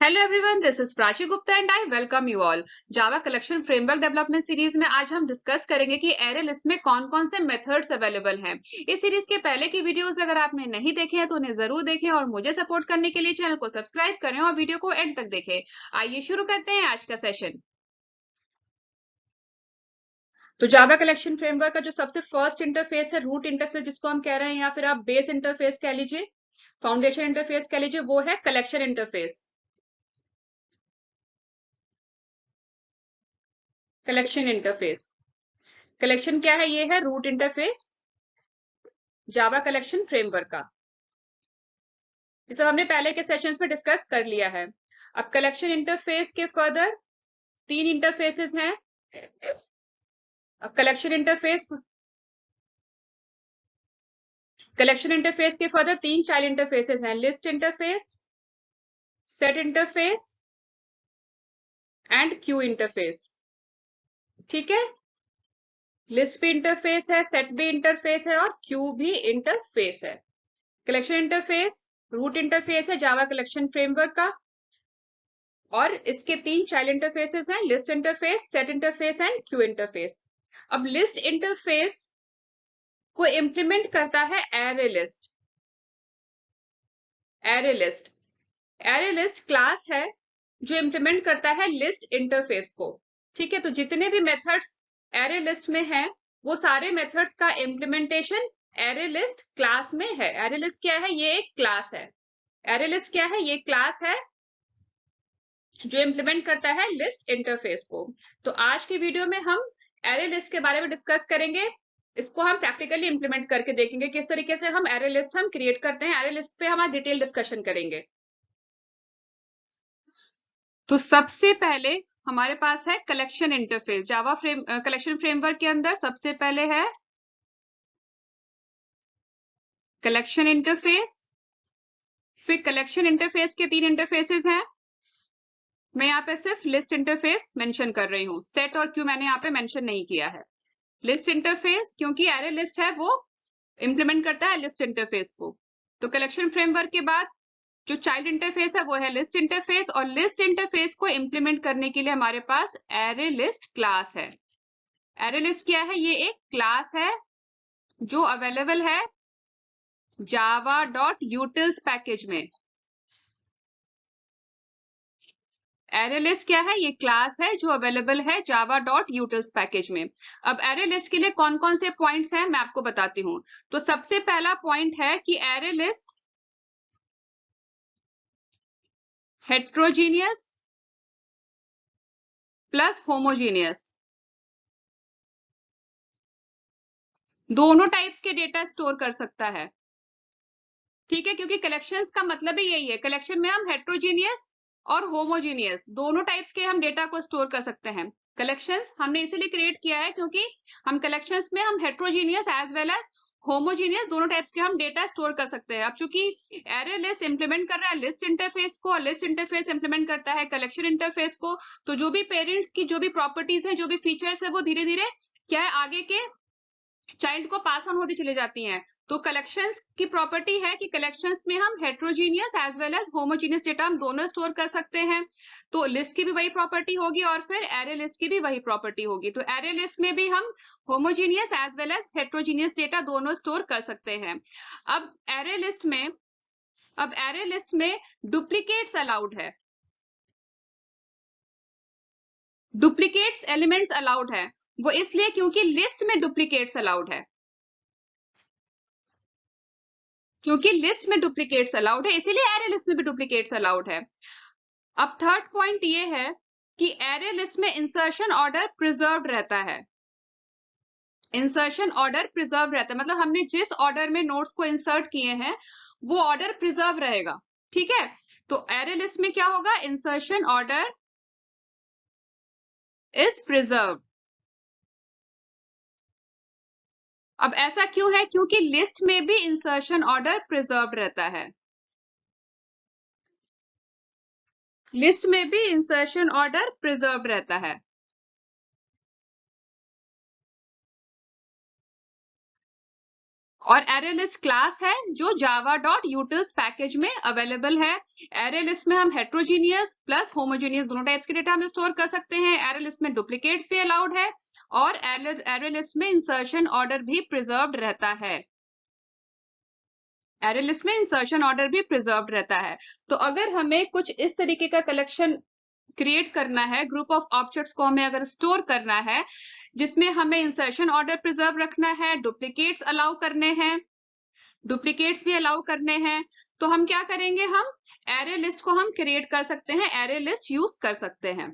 Hello everyone, this is Prachi Gupta and I welcome you all. Java collection framework development series में आज हम discuss करेंगे कि एरे लिस्ट में कौन कौन से मेथड्स अवेलेबल हैं। इस सीरीज के पहले की वीडियोस अगर आपने नहीं देखे हैं तो उन्हें जरूर देखें और मुझे सपोर्ट करने के लिए चैनल को सब्सक्राइब करें और वीडियो को एंड तक देखें। आइए शुरू करते हैं आज का सेशन। तो जावा कलेक्शन फ्रेमवर्क का जो सबसे फर्स्ट इंटरफेस है, रूट इंटरफेस जिसको हम कह रहे हैं, या फिर आप बेस इंटरफेस कह लीजिए, फाउंडेशन इंटरफेस कह लीजिए, वो है collection interface. Collection interface, collection क्या है? ये है root interface Java collection framework का। ये सब हमने पहले के सेशंस में डिस्कस कर लिया है। अब कलेक्शन इंटरफेस के फर्दर तीन इंटरफेसेस हैं। अब कलेक्शन इंटरफेस के फर्दर तीन चाइल्ड इंटरफेसेस हैं, list interface, set interface and Q interface. ठीक है, लिस्ट भी इंटरफेस है, सेट भी इंटरफेस है और क्यू भी इंटरफेस है। कलेक्शन इंटरफेस रूट इंटरफेस है जावा कलेक्शन फ्रेमवर्क का, और इसके तीन चाइल्ड इंटरफेसेस हैं, list interface, set interface and Q interface. अब लिस्ट इंटरफेस को इंप्लीमेंट करता है array list. Array list, array list class है जो इंप्लीमेंट करता है लिस्ट इंटरफेस को। ठीक है, तो जितने भी मेथड्स एरे लिस्ट में हैं, वो सारे मेथड्स का इंप्लीमेंटेशन एरे लिस्ट क्लास में है। एरे लिस्ट क्या है? ये एक क्लास है। एरे लिस्ट क्या है? ये क्लास है जो इंप्लीमेंट करता है लिस्ट इंटरफेस को। तो आज की वीडियो में हम एरे लिस्ट के बारे में डिस्कस करेंगे। इसको हम प्रैक्टिकली इंप्लीमेंट करके देखेंगे किस तरीके से हम एरे लिस्ट हम क्रिएट करते हैं। एरे लिस्ट पे हम डिटेल डिस्कशन करेंगे। तो सबसे पहले हमारे पास है collection interface. Java collection framework के अंदर सबसे पहले है कलेक्शन इंटरफेस। फिर कलेक्शन इंटरफेस के तीन इंटरफेसेस हैं। मैं यहाँ पे सिर्फ लिस्ट इंटरफेस मेंशन कर रही हूँ, सेट और क्यू मैंने यहाँ पे मेंशन नहीं किया है। लिस्ट इंटरफेस क्योंकि एरे लिस्ट है, वो इंप्लीमेंट करता है लिस्ट इंटरफेस को। तो कलेक्शन फ्रेमवर्क के बाद जो चाइल्ड इंटरफेस है वो है लिस्ट इंटरफेस, और लिस्ट इंटरफेस को इंप्लीमेंट करने के लिए हमारे पास एरे लिस्ट क्लास है। एरे लिस्ट क्या है? ये एक क्लास है जो अवेलेबल है java.utils पैकेज में। एरे लिस्ट क्या है? ये क्लास है जो अवेलेबल है java.utils पैकेज में। अब एरे लिस्ट के लिए कौन कौन से पॉइंट्स हैं मैं आपको बताती हूँ। तो सबसे पहला पॉइंट है कि array list heterogeneous plus homogeneous, दोनों टाइप्स के डेटा स्टोर कर सकता है। ठीक है, क्योंकि कलेक्शंस का मतलब ही यही है। कलेक्शन में हम हेट्रोजीनियस और होमोजीनियस दोनों टाइप्स के हम डेटा को स्टोर कर सकते हैं। कलेक्शंस हमने इसीलिए क्रिएट किया है क्योंकि हम कलेक्शंस में हम heterogeneous as well as homogeneous दोनों टाइप्स के हम डेटा स्टोर कर सकते हैं। अब चूंकि एरे लिस्ट इंप्लीमेंट कर रहा है लिस्ट इंटरफेस को और लिस्ट इंटरफेस इंप्लीमेंट करता है कलेक्शन इंटरफेस को, तो जो भी पेरेंट्स की जो भी प्रॉपर्टीज है, जो भी फीचर्स है, वो धीरे धीरे क्या है, आगे के चाइल्ड को पास ऑन होती चली जाती हैं। तो कलेक्शंस की प्रॉपर्टी है कि कलेक्शंस में हम heterogeneous as well as homogeneous data हम दोनों स्टोर कर सकते हैं। तो लिस्ट की भी वही प्रॉपर्टी होगी और फिर एरे लिस्ट की भी वही प्रॉपर्टी होगी। तो एरे लिस्ट में भी हम homogeneous as well as heterogeneous data दोनों स्टोर कर सकते हैं। अब एरे लिस्ट में डुप्लीकेट्स अलाउड है, डुप्लीकेट्स एलिमेंट्स अलाउड है। वो इसलिए क्योंकि लिस्ट में डुप्लीकेट्स अलाउड है, क्योंकि लिस्ट में डुप्लीकेट्स अलाउड है, इसीलिए एरे लिस्ट में भी डुप्लीकेट्स अलाउड है। अब थर्ड पॉइंट ये है कि एरे लिस्ट में इंसर्शन ऑर्डर प्रिजर्व रहता है। इंसर्शन ऑर्डर प्रिजर्व रहता है मतलब हमने जिस ऑर्डर में नोट्स को इंसर्ट किए हैं वो ऑर्डर प्रिजर्व रहेगा। ठीक है, तो एरे लिस्ट में क्या होगा? Insertion order is preserve. अब ऐसा क्यों है? क्योंकि लिस्ट में भी इंसर्शन ऑर्डर प्रिजर्व रहता है। लिस्ट में भी इंसर्शन ऑर्डर प्रिजर्व रहता है। और एरे लिस्ट क्लास है जो java.utils पैकेज में अवेलेबल है। एरे लिस्ट में हम हेट्रोजीनियस प्लस होमोजीनियस दोनों टाइप्स के डेटा हम स्टोर कर सकते हैं। एरे लिस्ट में डुप्लीकेट्स भी अलाउड है और एरे लिस्ट में इंसर्शन ऑर्डर भी प्रिजर्व्ड रहता है। एरे लिस्ट में इंसर्शन ऑर्डर भी प्रिजर्व्ड रहता है। तो अगर हमें कुछ इस तरीके का कलेक्शन क्रिएट करना है, ग्रुप ऑफ ऑब्जेक्ट्स को हमें अगर स्टोर करना है जिसमें हमें इंसर्शन ऑर्डर प्रिजर्व रखना है, डुप्लीकेट्स अलाउ करने हैं, डुप्लीकेट्स भी अलाउ करने हैं, तो हम क्या करेंगे, हम एरे लिस्ट को हम क्रिएट कर सकते हैं, एरे लिस्ट यूज कर सकते हैं।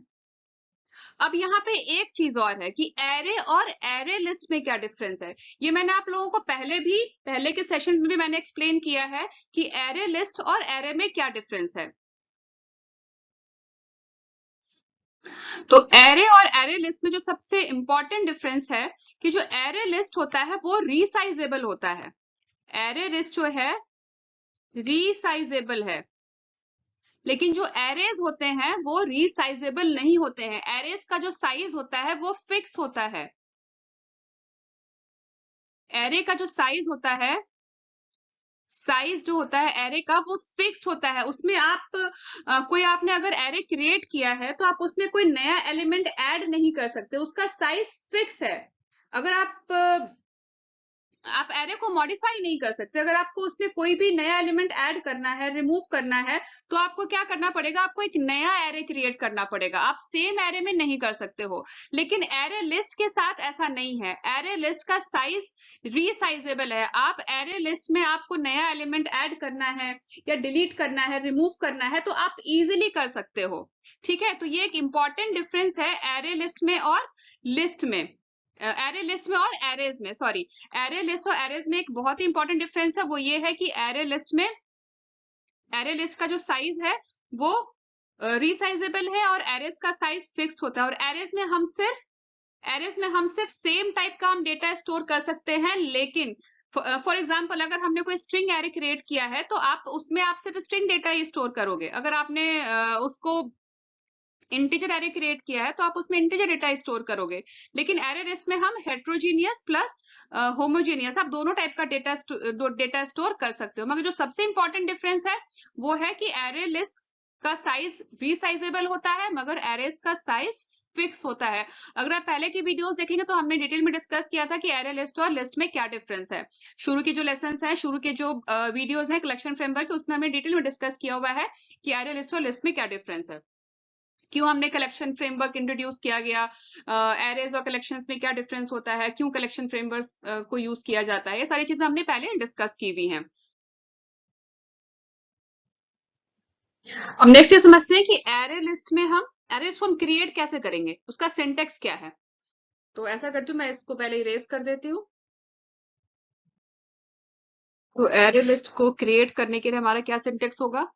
अब यहाँ पे एक चीज और है कि एरे और एरे लिस्ट में क्या डिफरेंस है। ये मैंने आप लोगों को पहले के सेशन में भी मैंने एक्सप्लेन किया है कि एरे लिस्ट और एरे में क्या डिफरेंस है। तो एरे और एरे लिस्ट में जो सबसे इंपॉर्टेंट डिफरेंस है कि जो एरे लिस्ट होता है वो रीसाइजेबल होता है। एरे लिस्ट जो है रीसाइजेबल है, लेकिन जो एरेज होते हैं वो रीसाइजेबल नहीं होते हैं। एरेज का जो साइज होता है वो फिक्स होता है। एरे का जो साइज होता है, साइज जो होता है एरे का वो फिक्स्ड होता है। उसमें आप कोई आपने अगर एरे क्रिएट किया है तो आप उसमें कोई नया एलिमेंट ऐड नहीं कर सकते, उसका साइज फिक्स है। अगर आप एरे को मॉडिफाई नहीं कर सकते। अगर आपको उसमें कोई भी नया एलिमेंट ऐड करना है, रिमूव करना है, तो आपको क्या करना पड़ेगा, आपको एक नया एरे क्रिएट करना पड़ेगा। आप सेम एरे में नहीं कर सकते हो। लेकिन एरे लिस्ट के साथ ऐसा नहीं है। एरे लिस्ट का साइज रीसाइजेबल है। आप एरे लिस्ट में आपको नया एलिमेंट ऐड करना है या डिलीट करना है, रिमूव करना है, तो आप इजिली कर सकते हो। ठीक है, तो ये एक इंपॉर्टेंट डिफरेंस है एरे लिस्ट में और लिस्ट में, एरे लिस्ट में और एरेज में। सॉरी, एरे लिस्ट और एरेज में एक बहुत ही इंपॉर्टेंट डिफरेंस है, वो ये है कि एरे लिस्ट में एरे लिस्ट का जो साइज है वो रीसाइजेबल है और एरेज का साइज फिक्स्ड होता है। और एरेज में हम सिर्फ सेम टाइप का हम डेटा स्टोर कर सकते हैं। लेकिन फॉर एग्जाम्पल अगर हमने कोई स्ट्रिंग एरे क्रिएट किया है तो आप सिर्फ स्ट्रिंग डेटा ही स्टोर करोगे। अगर आपने उसको इंटीजर एरे क्रिएट किया है तो आप उसमें इंटीजर डेटा स्टोर करोगे। लेकिन एरे लिस्ट में हम हेट्रोजीनियस प्लस होमोजीनियस, आप दोनों टाइप का डेटा स्टोर कर सकते हो। मगर जो सबसे इंपॉर्टेंट डिफरेंस है वो है कि एरे लिस्ट का साइज रीसाइजेबल होता है मगर एरेज का साइज फिक्स होता है। अगर आप पहले की वीडियोस देखेंगे तो हमने डिटेल में डिस्कस किया था कि एरे लिस्ट और लिस्ट में क्या डिफरेंस है। शुरू के जो लेसन है, शुरू के जो वीडियोस हैं कलेक्शन फ्रेमवर्क, उसमें हमने डिटेल में डिस्कस किया हुआ है कि एरे लिस्ट और लिस्ट में क्या डिफरेंस है, क्यों हमने कलेक्शन फ्रेमवर्क इंट्रोड्यूस किया गया, एरेज और कलेक्शंस में क्या डिफरेंस होता है, क्यों कलेक्शन फ्रेमवर्क को यूज किया जाता है, ये सारी चीजें हमने पहले डिस्कस की हुई हैं। अब नेक्स्ट ये समझते हैं कि एरे लिस्ट में एरे लिस्ट को हम क्रिएट कैसे करेंगे, उसका सिंटेक्स क्या है। तो ऐसा करती हूँ, मैं इसको पहले इरेज कर देती हूँ। तो एरे लिस्ट को क्रिएट करने के लिए हमारा क्या सिंटेक्स होगा,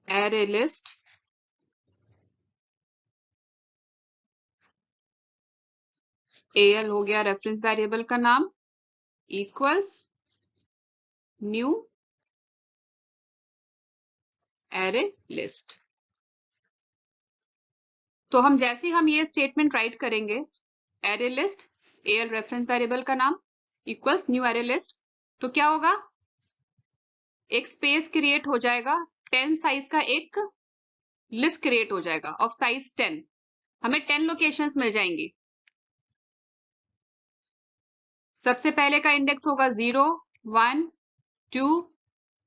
एरे लिस्ट AL हो गया रेफरेंस वेरिएबल का नाम, इक्वल्स न्यू एरे लिस्ट। तो हम जैसे ही हम ये स्टेटमेंट राइट करेंगे, array list AL reference variable का नाम इक्वल्स न्यू एरे लिस्ट, तो क्या होगा, एक स्पेस क्रिएट हो जाएगा, 10 साइज का एक लिस्ट क्रिएट हो जाएगा ऑफ साइज 10। हमें 10 लोकेशंस मिल जाएंगी। सबसे पहले का इंडेक्स होगा 0, 1, 2,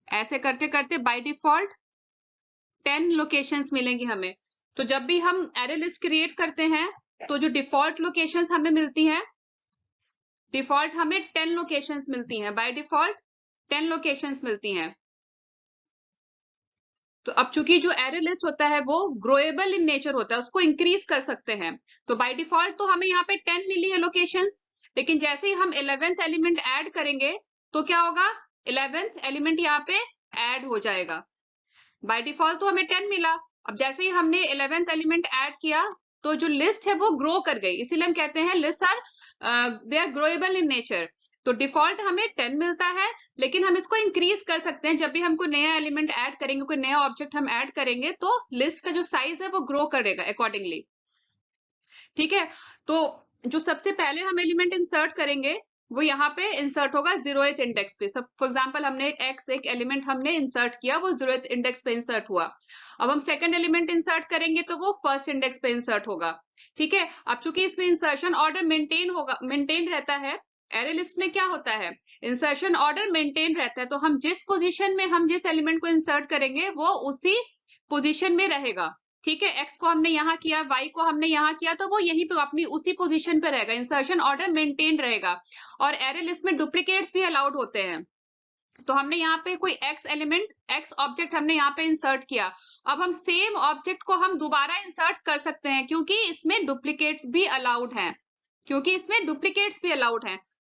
ऐसे करते करते बाय डिफॉल्ट 10 लोकेशंस मिलेंगी हमें। तो जब भी हम एरे लिस्ट क्रिएट करते हैं तो जो डिफॉल्ट लोकेशंस हमें मिलती हैं, डिफॉल्ट हमें 10 लोकेशंस मिलती हैं, बाय डिफॉल्ट 10 लोकेशंस मिलती हैं। तो अब चूंकि जो एरे लिस्ट होता है वो ग्रोएबल इन नेचर होता है, उसको इंक्रीज कर सकते हैं। तो बाय डिफॉल्ट तो हमें यहाँ पे 10 मिली है लोकेशंस, लेकिन जैसे ही हम 11th एलिमेंट ऐड करेंगे तो क्या होगा, 11th एलिमेंट यहाँ पे ऐड हो जाएगा। बाय डिफॉल्ट तो हमें 10 मिला, अब जैसे ही हमने 11th एलिमेंट ऐड किया तो जो लिस्ट है वो ग्रो कर गई। इसीलिए हम कहते हैं list are they are growable in nature. तो डिफॉल्ट हमें 10 मिलता है, लेकिन हम इसको इंक्रीज कर सकते हैं। जब भी हम कोई नया एलिमेंट ऐड करेंगे, कोई नया ऑब्जेक्ट हम ऐड करेंगे तो लिस्ट का जो साइज है वो ग्रो करेगा अकॉर्डिंगली। ठीक है, तो जो सबसे पहले हम एलिमेंट इंसर्ट करेंगे वो यहाँ पे इंसर्ट होगा 0th इंडेक्स पे। सब फॉर एग्जांपल हमने x एक एलिमेंट हमने इंसर्ट किया, वो 0th इंडेक्स पे इंसर्ट हुआ। अब हम सेकंड एलिमेंट इंसर्ट करेंगे तो वो फर्स्ट इंडेक्स पे इंसर्ट होगा। ठीक है, अब चूंकि इसमें इंसर्शन ऑर्डर मेंटेन रहता है, एरे लिस्ट में क्या होता है, इंसर्शन ऑर्डर मेंटेन रहता है, तो हम जिस पोजीशन में हम जिस एलिमेंट को इंसर्ट करेंगे वो उसी पोजीशन में रहेगा। ठीक है, x को हमने यहाँ किया, y को हमने यहाँ किया, तो वो यहीं पे अपनी उसी पोजीशन पे रहेगा, इंसर्शन ऑर्डर मेंटेन रहेगा। और एरे लिस्ट में डुप्लीकेट्स भी अलाउड होते हैं। तो हमने यहाँ पे कोई x एलिमेंट, x ऑब्जेक्ट हमने यहाँ पे इंसर्ट किया, अब हम सेम ऑब्जेक्ट को हम दोबारा इंसर्ट कर सकते हैं क्योंकि इसमें डुप्लीकेट्स भी अलाउड हैं, तो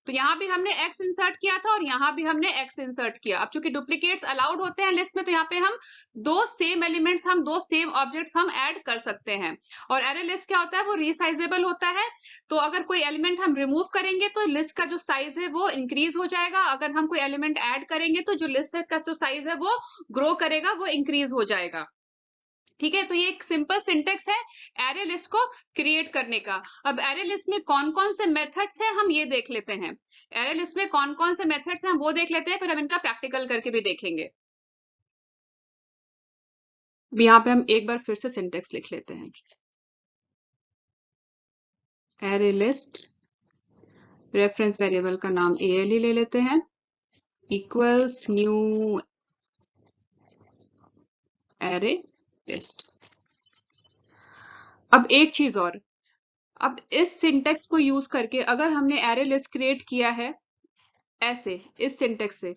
यहाँ भी हमने x इंसर्ट किया था और यहाँ भी हमने x इंसर्ट किया। अब चूंकि डुप्लीकेट्स अलाउड होते हैं लिस्ट में, तो यहाँ पे हम दो सेम एलिमेंट्स, हम दो सेम ऑब्जेक्ट्स हम ऐड कर सकते हैं। और एरे लिस्ट क्या होता है, वो रीसाइजेबल होता है, तो अगर कोई एलिमेंट हम रिमूव करेंगे तो लिस्ट का जो साइज है वो इंक्रीज हो जाएगा, अगर हम कोई एलिमेंट ऐड करेंगे तो जो लिस्ट का जो साइज है वो ग्रो करेगा, वो इंक्रीज हो जाएगा। ठीक है, तो ये एक सिंपल सिंटेक्स है एरे लिस्ट को क्रिएट करने का। अब एरे लिस्ट में कौन कौन से मेथड्स हैं हम ये देख लेते हैं, एरे लिस्ट में कौन कौन से मेथड्स हैं हम वो देख लेते हैं, फिर हम इनका प्रैक्टिकल करके भी देखेंगे। यहाँ पे हम एक बार फिर से सिंटेक्स लिख लेते हैं, एरे लिस्ट, रेफरेंस वेरिएबल का नाम ALE ले लेते हैं, इक्वल्स न्यू एरे लिस्ट। अब एक चीज और, अब इस सिंटेक्स को यूज करके अगर हमने एरे लिस्ट क्रिएट किया है ऐसे इस सिंटेक्स से,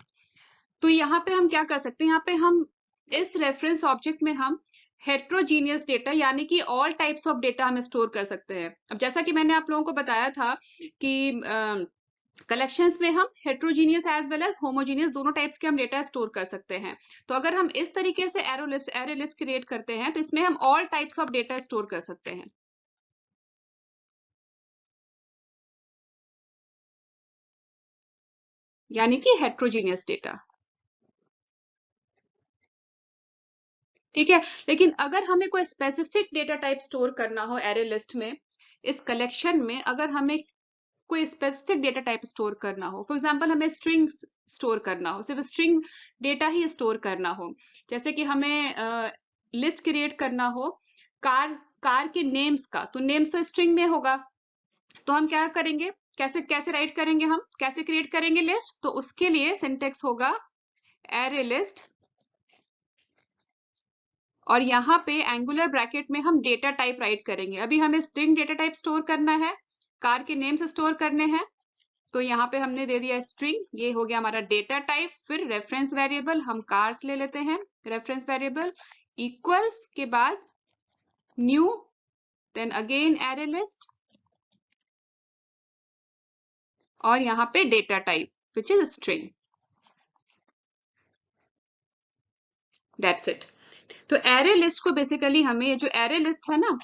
तो यहाँ पे हम क्या कर सकते हैं, यहाँ पे हम इस रेफरेंस ऑब्जेक्ट में हम हेट्रोजीनियस डेटा यानी कि ऑल टाइप्स ऑफ डेटा हम स्टोर कर सकते हैं। अब जैसा कि मैंने आप लोगों को बताया था कि कलेक्शंस में हम heterogeneous as well as homogeneous दोनों टाइप्स के हम डेटा स्टोर कर सकते हैं। तो अगर हम इस तरीके से एरे लिस्ट क्रिएट करते हैं तो इसमें हम all types of data store कर सकते हैं, यानी कि हेट्रोजीनियस डेटा। ठीक है, लेकिन अगर हमें कोई स्पेसिफिक डेटा टाइप स्टोर करना हो एरे लिस्ट में, इस कलेक्शन में अगर हमें कोई स्पेसिफिक डेटा टाइप स्टोर करना हो, फॉर एग्जांपल हमें स्ट्रिंग स्टोर करना हो, सिर्फ स्ट्रिंग डेटा ही स्टोर करना हो, जैसे कि हमें लिस्ट क्रिएट करना हो कार के नेम्स का, तो नेम्स तो स्ट्रिंग में होगा, तो हम क्या करेंगे, कैसे कैसे राइट करेंगे, हम कैसे क्रिएट करेंगे लिस्ट, तो उसके लिए सिंटेक्स होगा एरे लिस्ट, और यहाँ पे एंगुलर ब्रैकेट में हम डेटा टाइप राइट करेंगे। अभी हमें स्ट्रिंग डेटा टाइप स्टोर करना है, कार के नेम्स स्टोर करने हैं, तो यहाँ पे हमने दे दिया स्ट्रिंग, ये हो गया हमारा डेटा टाइप। फिर रेफरेंस वेरिएबल हम कार्स ले लेते हैं, रेफरेंस वेरिएबल इक्वल्स के बाद new, then again array list, और यहाँ पे data type which is string, that's it. तो एरे लिस्ट को बेसिकली हमें, ये जो एरे लिस्ट है ना,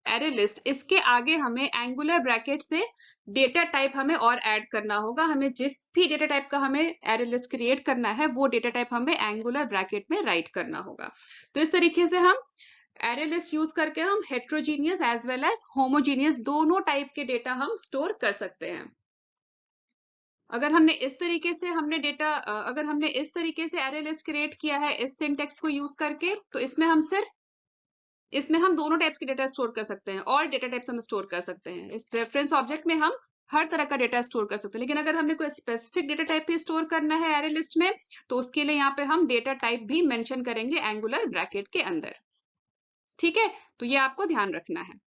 एरे लिस्ट, इसके आगे हमें एंगुलर ब्रैकेट से डेटा टाइप हमें और ऐड करना होगा। हमें जिस भी डेटा टाइप का हमें एरे लिस्ट क्रिएट करना है वो डेटा टाइप हमें एंगुलर ब्रैकेट में राइट करना होगा। तो इस तरीके से हम एरे लिस्ट यूज करके हम heterogeneous as well as homogeneous दोनों टाइप के डेटा हम स्टोर कर सकते हैं। अगर हमने इस तरीके से अगर हमने इस तरीके से एरे लिस्ट क्रिएट किया है इस सिंटेक्स को यूज करके, तो इसमें हम दोनों टाइप्स के डेटा स्टोर कर सकते हैं, और डेटा टाइप्स हम स्टोर कर सकते हैं। इस रेफरेंस ऑब्जेक्ट में हम हर तरह का डेटा स्टोर कर सकते हैं, लेकिन अगर हमने कोई स्पेसिफिक डेटा टाइप भी स्टोर करना है एरे लिस्ट में, तो उसके लिए यहाँ पे हम डेटा टाइप भी मेंशन करेंगे एंगुलर ब्रैकेट के अंदर। ठीक है, तो ये आपको ध्यान रखना है।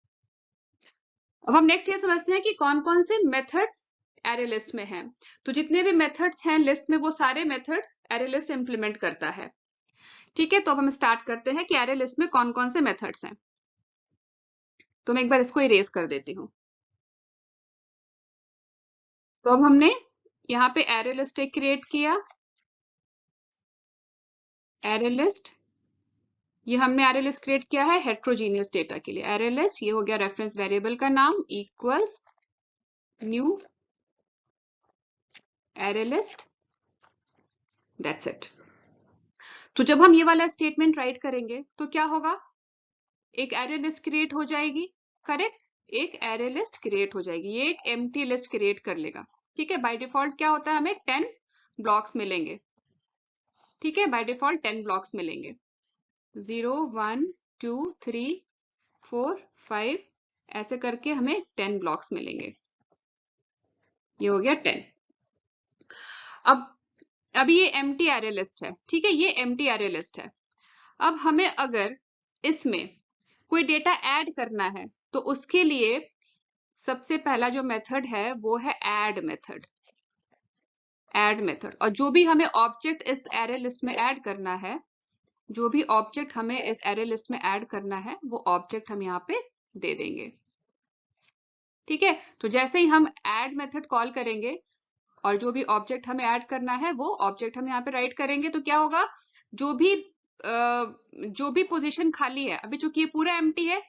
अब हम नेक्स्ट ये समझते हैं कि कौन कौन से मेथड्स एरे लिस्ट में हैं। तो जितने भी मेथड्स हैं लिस्ट में, वो सारे मेथड्स एरे लिस्ट इंप्लीमेंट करता है। ठीक है, तो अब हम स्टार्ट करते हैं कि एरे लिस्ट में कौन कौन से मेथड्स हैं। तो मैं एक बार इसको इरेज कर देती हूँ। तो अब हमने यहाँ पे एरे लिस्ट एक क्रिएट किया, एरे लिस्ट, ये हमने एरे लिस्ट क्रिएट किया है हेट्रोजीनियस डेटा के लिए। एरे लिस्ट, ये हो गया रेफरेंस वेरिएबल का नाम, equals new array list, that's it. तो जब हम ये वाला स्टेटमेंट राइट करेंगे तो क्या होगा, एक एरे लिस्ट क्रिएट हो जाएगी, करेक्ट। एक एरे लिस्ट क्रिएट हो जाएगी, ये एक एम्प्टी लिस्ट क्रिएट कर लेगा। ठीक है, बाय डिफॉल्ट क्या होता है, हमें 10 ब्लॉक्स मिलेंगे। ठीक है, बाय डिफॉल्ट 10 ब्लॉक्स मिलेंगे, 0 1 2 3 4 5 ऐसे करके हमें 10 ब्लॉक्स मिलेंगे। ये हो गया 10। अब अभी ये एम्प्टी एरे लिस्ट है। ठीक है, ये एम्प्टी एरे लिस्ट है। अब हमें अगर इसमें कोई डेटा ऐड करना है तो उसके लिए सबसे पहला जो मेथड है वो है ऐड मेथड। ऐड मेथड, और जो भी हमें ऑब्जेक्ट इस एरे लिस्ट में ऐड करना है, जो भी ऑब्जेक्ट हमें इस एरे लिस्ट में ऐड करना है वो ऑब्जेक्ट हम यहाँ पे दे देंगे। ठीक है, तो जैसे ही हम ऐड मेथड कॉल करेंगे और जो भी ऑब्जेक्ट हमें ऐड करना है वो ऑब्जेक्ट हम यहाँ पे राइट करेंगे, तो क्या होगा, जो भी पोजीशन खाली है, अभी चूंकि ये पूरा एम्प्टी है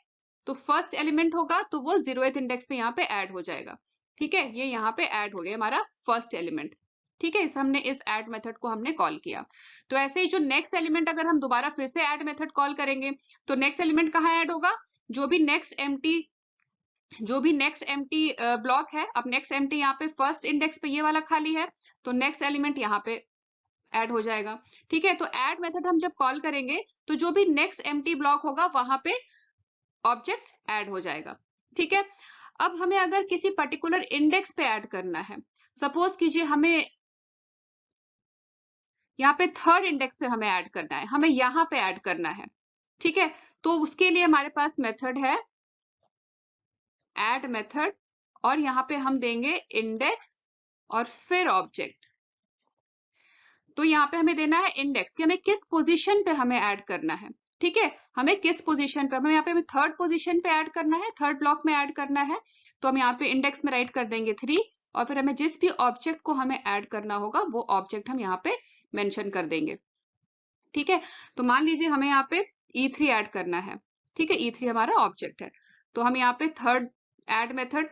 तो फर्स्ट एलिमेंट होगा तो वो 0th इंडेक्स पे यहाँ पे ऐड हो जाएगा। ठीक है, ये यहाँ पे ऐड हो गया हमारा फर्स्ट एलिमेंट। ठीक है, इस ऐड मेथड को हमने कॉल किया। तो ऐसे ही जो नेक्स्ट एलिमेंट अगर हम दोबारा फिर से ऐड मेथड कॉल करेंगे तो नेक्स्ट एलिमेंट कहाँ ऐड होगा, जो भी नेक्स्ट एम्प्टी ब्लॉक है। अब नेक्स्ट एम्प्टी यहाँ पे फर्स्ट इंडेक्स पे ये वाला खाली है तो नेक्स्ट एलिमेंट यहाँ पे ऐड हो जाएगा। ठीक है, तो ऐड मेथड हम जब कॉल करेंगे तो जो भी नेक्स्ट एम्प्टी ब्लॉक होगा वहां पे ऑब्जेक्ट ऐड हो जाएगा। ठीक है, अब हमें अगर किसी पर्टिकुलर इंडेक्स पे ऐड करना है, सपोज कीजिए हमें यहाँ पे थर्ड इंडेक्स पे हमें ऐड करना है, हमें यहाँ पे ऐड करना है। ठीक है, तो उसके लिए हमारे पास मेथड है ऐड मेथड, और यहाँ पे हम देंगे इंडेक्स और फिर ऑब्जेक्ट। तो यहाँ पे हमें देना है इंडेक्स कि हमें किस पोजीशन पे हमें ऐड करना है। ठीक है, हमें किस पोजीशन पे, हमें यहाँ पे हमें थर्ड पोजीशन पे ऐड करना है, थर्ड ब्लॉक में ऐड करना है, तो हम यहाँ पे इंडेक्स में राइट कर देंगे 3, और फिर हमें जिस भी ऑब्जेक्ट को हमें ऐड करना होगा वो ऑब्जेक्ट हम यहाँ पे मेंशन कर देंगे। ठीक है, तो मान लीजिए हमें यहाँ पे E3 ऐड करना है। ठीक है, E3 हमारा ऑब्जेक्ट है, तो हम यहाँ पे थर्ड ऐड मेथड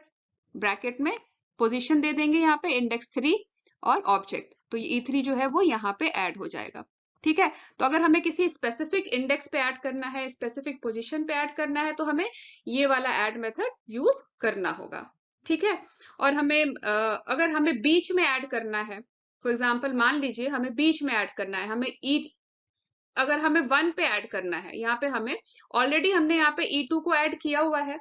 ब्रैकेट में पोजीशन दे देंगे, यहाँ पे इंडेक्स 3 और ऑब्जेक्ट, तो ये E3 जो है वो यहाँ पे ऐड हो जाएगा। ठीक है, तो अगर हमें किसी स्पेसिफिक इंडेक्स पे ऐड करना है, स्पेसिफिक पोजीशन पे ऐड करना है, तो हमें ये वाला ऐड मेथड यूज करना होगा। ठीक है, और अगर हमें बीच में ऐड करना है, फॉर एग्जाम्पल मान लीजिए हमें बीच में ऐड करना है, अगर हमें 1 पे ऐड करना है, यहाँ पे हमने यहाँ पे E2 को ऐड किया हुआ है,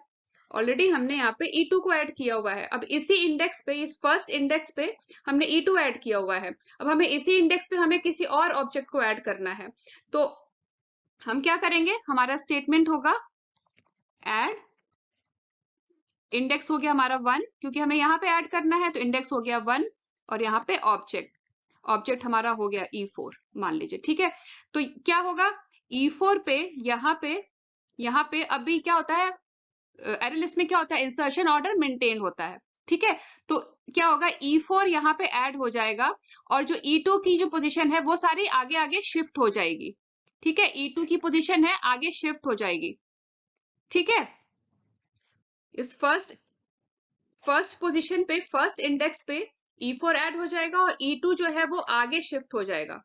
ऑलरेडी हमने यहाँ पे E2 को ऐड किया हुआ है। अब इसी इंडेक्स पे, इस फर्स्ट इंडेक्स पे हमने E2 ऐड किया हुआ है। अब हमें इसी इंडेक्स पे हमें किसी और ऑब्जेक्ट को ऐड करना है, तो हम क्या करेंगे, हमारा स्टेटमेंट होगा ऐड, इंडेक्स हो गया हमारा 1 क्योंकि हमें यहाँ पे ऐड करना है, तो इंडेक्स हो गया 1, और यहाँ पे ऑब्जेक्ट हमारा हो गया E4 मान लीजिए। ठीक है, तो क्या होगा, E4 पे यहाँ पे अभी क्या होता है, एरे लिस्ट में क्या होता है, इंसर्शन ऑर्डर मेंटेन होता है। ठीक है, तो क्या होगा, E4 यहाँ पे ऐड हो जाएगा, और जो E2 की जो पोजीशन है वो सारी आगे आगे शिफ्ट हो जाएगी। ठीक है, E2 की पोजीशन है आगे शिफ्ट हो जाएगी। ठीक है, इस फर्स्ट पोजीशन पे, फर्स्ट इंडेक्स पे E4 ऐड हो जाएगा और E2 जो है वो आगे शिफ्ट हो जाएगा।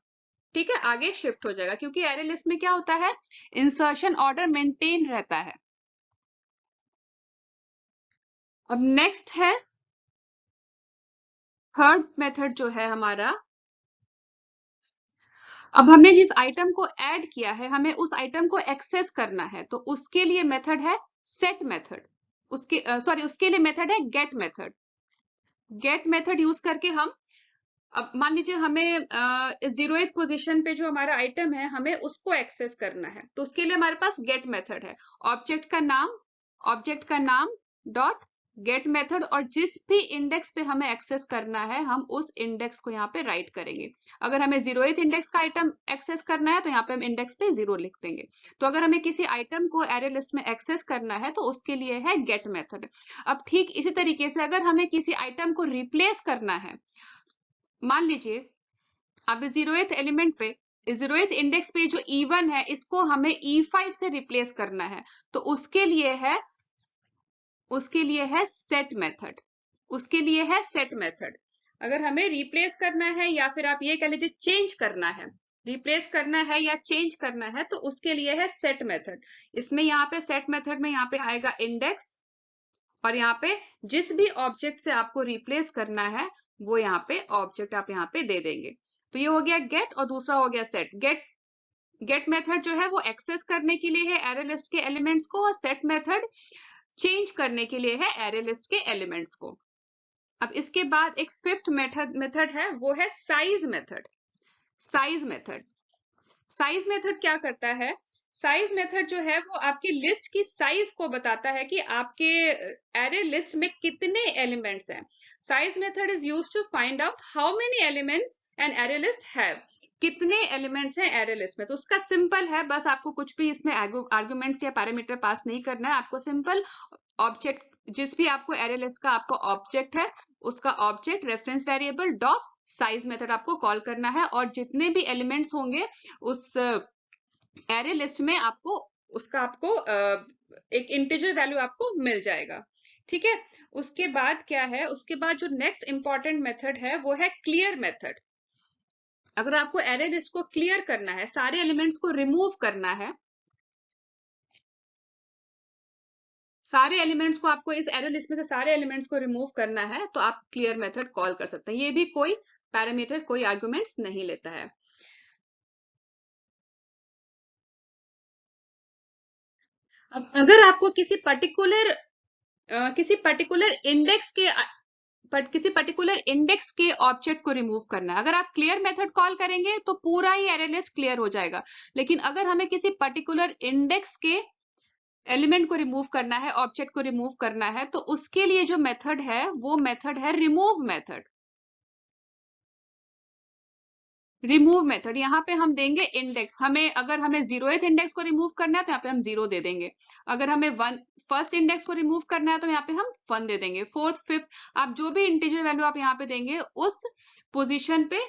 ठीक है, आगे शिफ्ट हो जाएगा क्योंकि एरे लिस्ट में क्या होता है, इंसर्शन ऑर्डर मेंटेन रहता है। अब नेक्स्ट है थर्ड मेथड जो है हमारा, अब हमने जिस आइटम को ऐड किया है हमें उस आइटम को एक्सेस करना है, तो उसके लिए मेथड है सेट मेथड, उसके लिए मेथड है get method. Get method use करके हम, अब मान लीजिए हमें इस 0th पोजीशन पे जो हमारा आइटम है हमें उसको एक्सेस करना है, तो उसके लिए हमारे पास गेट मेथड है। ऑब्जेक्ट का नाम डॉट गेट मेथड, और जिस भी इंडेक्स पे हमें एक्सेस करना है हम उस इंडेक्स को यहाँ पे राइट करेंगे। अगर हमें 0th इंडेक्स का आइटम एक्सेस करना है तो यहाँ पे हम इंडेक्स पे 0 लिख देंगे। तो अगर हमें किसी आइटम को एरे लिस्ट में एक्सेस करना है तो उसके लिए है गेट मेथड। अब ठीक इसी तरीके से अगर हमें किसी आइटम को रिप्लेस करना है, मान लीजिए अब 0th एलिमेंट पे, 0th इंडेक्स पे जो E1 है इसको हमें E5 से रिप्लेस करना है, तो उसके लिए है सेट मेथड। अगर हमें रिप्लेस करना है या फिर आप ये कह लीजिए चेंज करना है, रिप्लेस करना है या चेंज करना है, तो उसके लिए है सेट मेथड। इसमें यहाँ पे सेट मेथड में यहाँ पे आएगा इंडेक्स और यहाँ पे जिस भी ऑब्जेक्ट से आपको रिप्लेस करना है वो यहाँ पे ऑब्जेक्ट आप यहाँ पे दे देंगे। तो ये हो गया गेट और दूसरा हो गया सेट। गेट मेथड जो है वो एक्सेस करने के लिए है एरे लिस्ट के एलिमेंट्स को, और सेट मेथड चेंज करने के लिए है एरे लिस्ट के एलिमेंट्स को। अब इसके बाद एक फिफ्थ मेथड है, वो है size method. Size method size method क्या करता है? साइज मेथड जो है वो आपकी लिस्ट की साइज को बताता है कि आपके एरे लिस्ट में कितने एलिमेंट्स हैं। Size method is used to find out how many elements an array list have. कितने एलिमेंट्स हैं एरे लिस्ट में। तो उसका सिंपल है, बस आपको कुछ भी इसमें आर्गुमेंट्स या पैरामीटर पास नहीं करना है। आपको सिंपल ऑब्जेक्ट, जिस भी आपको एरे लिस्ट का आपको ऑब्जेक्ट है, उसका object reference variable dot size method आपको कॉल करना है, और जितने भी एलिमेंट्स होंगे उस एरे लिस्ट में आपको उसका आपको एक इंटीजर वैल्यू आपको मिल जाएगा। ठीक है, उसके बाद क्या है? उसके बाद जो नेक्स्ट इंपॉर्टेंट मेथड है वो है क्लियर मेथड। अगर आपको एरे लिस्ट को क्लियर करना है, सारे एलिमेंट्स को रिमूव करना है, सारे एलिमेंट्स को आपको इस एरे लिस्ट में से सारे एलिमेंट्स को रिमूव करना है, तो आप क्लियर मेथड कॉल कर सकते हैं। ये भी कोई पैरामीटर, कोई आर्गुमेंट्स नहीं लेता है। अब अगर आपको किसी पर्टिकुलर इंडेक्स के किसी पर्टिकुलर इंडेक्स के ऑब्जेक्ट को रिमूव करना है, अगर आप क्लियर मेथड कॉल करेंगे तो पूरा ही एरे लिस्ट क्लियर हो जाएगा। लेकिन अगर हमें किसी पर्टिकुलर इंडेक्स के एलिमेंट को रिमूव करना है, ऑब्जेक्ट को रिमूव करना है, तो उसके लिए जो मेथड है वो मेथड है रिमूव मेथड। रिमूव मेथड यहाँ पे हम देंगे इंडेक्स। अगर हमें 0th इंडेक्स को रिमूव करना है तो यहाँ पे हम 0 दे देंगे। अगर हमें फर्स्ट इंडेक्स को रिमूव करना है तो यहाँ पे हम 1 दे देंगे। फोर्थ, फिफ्थ, आप जो भी इंटीजर वैल्यू आप यहाँ पे देंगे, उस पोजीशन पे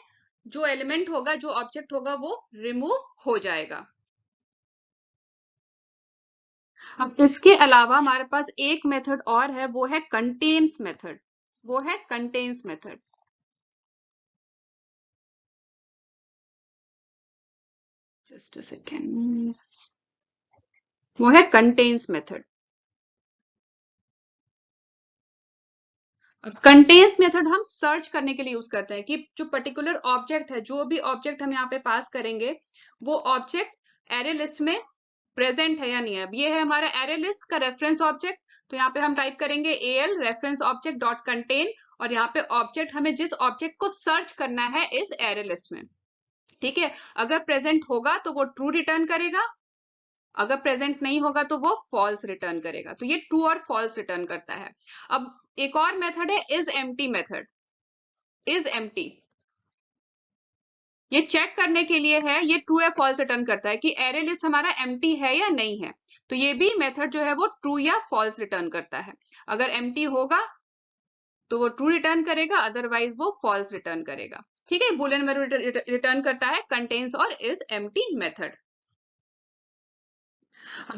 जो एलिमेंट होगा, जो ऑब्जेक्ट होगा, वो रिमूव हो जाएगा। अब इसके अलावा हमारे पास एक मेथड और है, वो है कंटेन्स मेथड। वो है contains method. Just a second. वो है कंटेन्स मेथड। कंटेन्स मेथड हम सर्च करने के लिए यूज करते हैं कि जो पर्टिकुलर ऑब्जेक्ट है, जो भी ऑब्जेक्ट हम यहाँ पे पास करेंगे, वो ऑब्जेक्ट एरे लिस्ट में प्रेजेंट है या नहीं है। अब ये है हमारा एरे लिस्ट का रेफरेंस ऑब्जेक्ट, तो यहाँ पे हम टाइप करेंगे AL reference object dot contain, और यहाँ पे ऑब्जेक्ट, हमें जिस ऑब्जेक्ट को सर्च करना है इस एरे लिस्ट में, ठीक है, अगर प्रेजेंट होगा तो वो ट्रू रिटर्न करेगा, अगर प्रेजेंट नहीं होगा तो वो फॉल्स रिटर्न करेगा। तो ये ट्रू और फॉल्स रिटर्न करता है। अब एक और मेथड है is empty method. Is empty ये चेक करने के लिए है, ये ट्रू या फॉल्स रिटर्न करता है कि एरे लिस्ट हमारा एम्प्टी है या नहीं है। तो ये भी मेथड जो है वो ट्रू या फॉल्स रिटर्न करता है। अगर एम्प्टी होगा तो वो ट्रू रिटर्न करेगा, अदरवाइज वो फॉल्स रिटर्न करेगा। ठीक है, बुलियन वैल्यू रिटर्न करता है कंटेन्स और is empty method.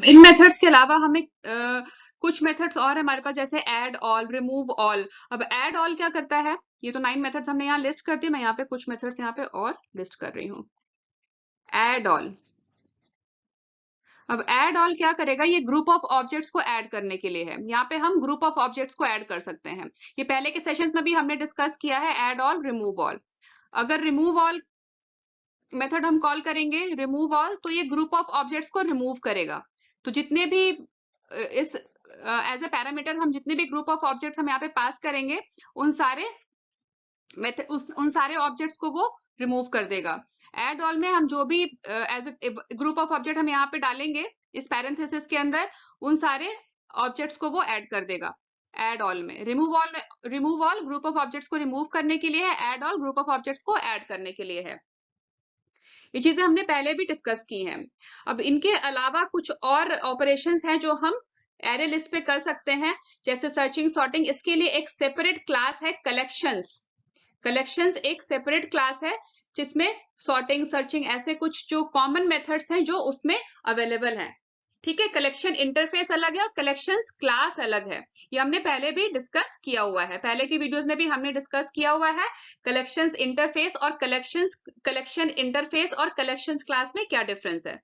In methods के अलावा हमें कुछ मेथड्स और हमारे पास, जैसे ऐड ऑल, रिमूव ऑल। अब ऐड ऑल क्या करता है? ये तो 9 मेथड्स हमने यहाँ लिस्ट कर दी, मैं यहाँ पे कुछ मेथड्स यहाँ पे और लिस्ट कर रही हूँ। Add all. अब ऐड ऑल क्या करेगा? ये ग्रुप ऑफ ऑब्जेक्ट्स को ऐड करने के लिए है। यहाँ पे हम ग्रुप ऑफ ऑब्जेक्ट्स को ऐड कर सकते हैं। ये पहले के सेशंस में भी हमने डिस्कस किया है, ऐड ऑल, रिमूव ऑल। अगर रिमूव ऑल मेथड हम कॉल करेंगे, रिमूव ऑल, तो ये ग्रुप ऑफ ऑब्जेक्ट्स को रिमूव करेगा। तो जितने भी इस एज ए पैरामीटर हम जितने भी ग्रुप ऑफ ऑब्जेक्ट्स हम यहाँ पे पास करेंगे, उन सारे उन सारे ऑब्जेक्ट्स को वो रिमूव कर देगा। एड ऑल में हम जो भी as a group of object हम यहाँ पे डालेंगे इस पैरेंथेसिस के अंदर, उन सारे ऑब्जेक्ट्स को वो ऐड कर देगा। एड ऑल में remove all group of objects को रिमूव करने के लिए है, add all group of objects को ऐड करने के लिए है। ये चीजें हमने पहले भी डिस्कस की हैं। अब इनके अलावा कुछ और ऑपरेशंस हैं जो हम एरे लिस्ट पे कर सकते हैं, जैसे सर्चिंग, सॉर्टिंग। इसके लिए एक सेपरेट क्लास है कलेक्शंस। कलेक्शंस एक सेपरेट क्लास है जिसमें सॉर्टिंग, सर्चिंग, ऐसे कुछ जो कॉमन मेथड्स हैं जो उसमें अवेलेबल हैं। ठीक है, कलेक्शन इंटरफेस अलग है और कलेक्शंस क्लास अलग है। ये हमने पहले भी डिस्कस किया हुआ है, पहले की वीडियोस में भी हमने डिस्कस किया हुआ है कलेक्शंस इंटरफेस और कलेक्शन इंटरफेस और कलेक्शंस क्लास में क्या डिफरेंस है।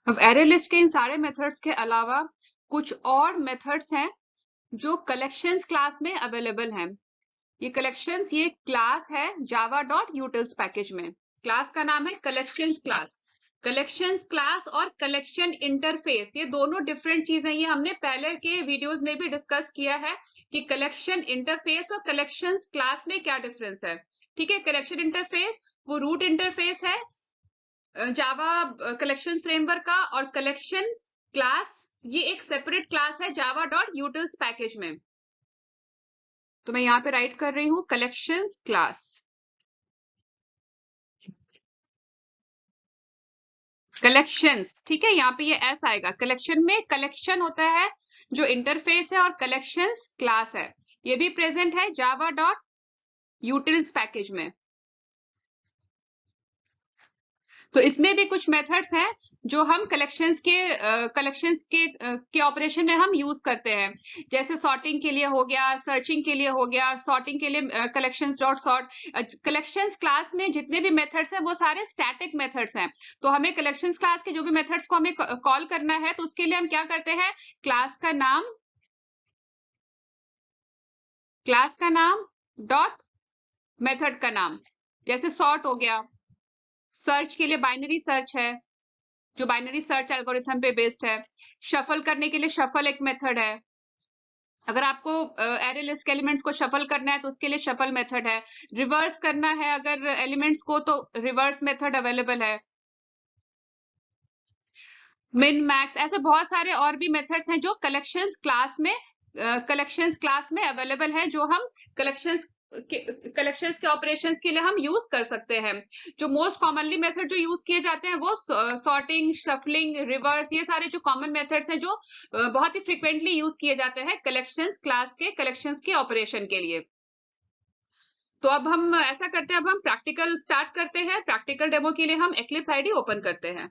अब एरे लिस्ट के इन सारे मेथड्स के अलावा कुछ और मेथड्स हैं जो कलेक्शंस क्लास में अवेलेबल हैं। ये कलेक्शंस, ये क्लास है जावा डॉट यूटिल्स पैकेज में। क्लास का नाम है कलेक्शंस क्लास। कलेक्शंस क्लास और कलेक्शन इंटरफेस, ये दोनों डिफरेंट चीजें। ये हमने पहले के वीडियोस में भी डिस्कस किया है कि कलेक्शन इंटरफेस और कलेक्शंस क्लास में क्या डिफरेंस है। ठीक है, कलेक्शन इंटरफेस वो रूट इंटरफेस है जावा कलेक्शन फ्रेमवर्क का, और कलेक्शन क्लास ये एक सेपरेट क्लास है जावा डॉट यूटिल्स पैकेज में। तो मैं यहाँ पे राइट कर रही हूँ कलेक्शंस क्लास। कलेक्शंस, ठीक है, यहाँ पे ये एस आएगा। कलेक्शन में कलेक्शन होता है जो इंटरफेस है, और कलेक्शंस क्लास है, ये भी प्रेजेंट है जावा डॉट यूटिल्स पैकेज में। तो इसमें भी कुछ मेथड्स हैं जो हम कलेक्शंस के ऑपरेशन में हम यूज करते हैं। जैसे सॉर्टिंग के लिए हो गया, सर्चिंग के लिए हो गया। सॉर्टिंग के लिए collections dot sort. Collections class में जितने भी मेथड्स हैं वो सारे स्टैटिक मेथड्स हैं। तो हमें कलेक्शंस क्लास के जो भी मेथड्स को हमें कॉल करना है, तो उसके लिए हम क्या करते हैं, क्लास का नाम डॉट मेथड का नाम। जैसे सॉर्ट हो गया, सर्च के लिए बाइनरी सर्च है जो बाइनरी सर्च एल्गोरिथम पे बेस्ड है। शफल करने के लिए शफल एक मेथड है। अगर आपको एरे लिस्ट के एलिमेंट्स को शफल करना है तो उसके लिए शफल मेथड है। रिवर्स करना है अगर एलिमेंट्स को, तो रिवर्स मेथड अवेलेबल है। मिन मैक्स, ऐसे बहुत सारे और भी मेथड्स हैं जो कलेक्शंस क्लास में अवेलेबल है, जो हम कलेक्शंस के ऑपरेशंस के लिए हम यूज कर सकते हैं। जो मोस्ट कॉमनली मेथड जो यूज किए जाते हैं वो सॉर्टिंग, शफलिंग, रिवर्स, ये सारे जो कॉमन मेथड्स हैं जो बहुत ही फ्रिक्वेंटली यूज किए जाते हैं कलेक्शंस क्लास के कलेक्शंस के ऑपरेशन के लिए। तो अब हम ऐसा करते हैं, अब हम प्रैक्टिकल स्टार्ट करते हैं। प्रैक्टिकल डेमो के लिए हम एक्लिप्स आईडी ओपन करते हैं।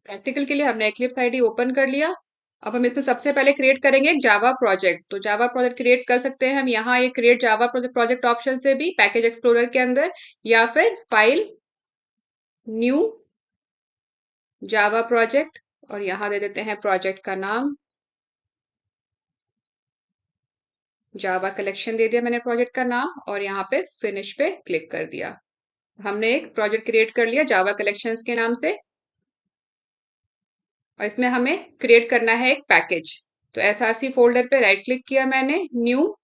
प्रैक्टिकल के लिए हमने एक्लिप्स आईडी ओपन कर लिया। अब हम इसमें सबसे पहले क्रिएट करेंगे एक जावा प्रोजेक्ट। तो जावा प्रोजेक्ट क्रिएट कर सकते हैं हम यहाँ ये क्रिएट जावा प्रोजेक्ट ऑप्शन से भी, पैकेज एक्सप्लोरर के अंदर, या फिर फाइल, न्यू, जावा प्रोजेक्ट, और यहाँ दे देते हैं प्रोजेक्ट का नाम, जावा कलेक्शन दे दिया मैंने प्रोजेक्ट का नाम, और यहाँ पे फिनिश पे क्लिक कर दिया। हमने एक प्रोजेक्ट क्रिएट कर लिया जावा कलेक्शंस के नाम से, और इसमें हमें क्रिएट करना है एक पैकेज। तो एसआरसी फोल्डर पे राइट क्लिक किया मैंने, न्यू,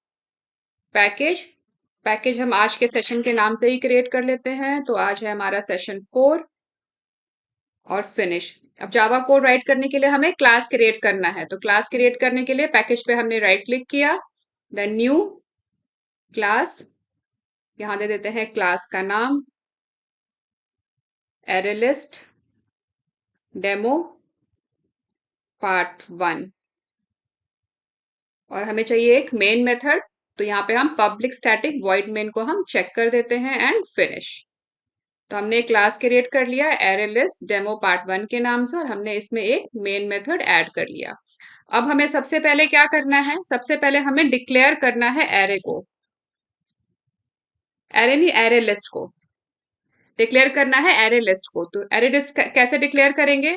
पैकेज हम आज के सेशन के नाम से ही क्रिएट कर लेते हैं। तो आज है हमारा सेशन 4, और फिनिश। अब जावा कोड राइट करने के लिए हमें क्लास क्रिएट करना है। तो क्लास क्रिएट करने के लिए पैकेज पे हमने राइट क्लिक किया, देन न्यू क्लास, यहाँ दे देते हैं क्लास का नाम एरेलिस्ट डेमो पार्ट 1, और हमें चाहिए एक मेन मेथड। तो यहाँ पे हम पब्लिक स्टैटिक वॉइड मेन को हम चेक कर देते हैं, एंड फिनिश। तो हमने एक क्लास क्रिएट कर लिया एरेलिस्ट डेमो पार्ट 1 के नाम से, और हमने इसमें एक मेन मेथड ऐड कर लिया। अब हमें सबसे पहले क्या करना है, सबसे पहले हमें डिक्लेयर करना है एरे को, एरे नहीं, एरे लिस्ट को डिक्लेयर करना है, एरे लिस्ट को। तो एरे लिस्ट कैसे डिक्लेयर करेंगे,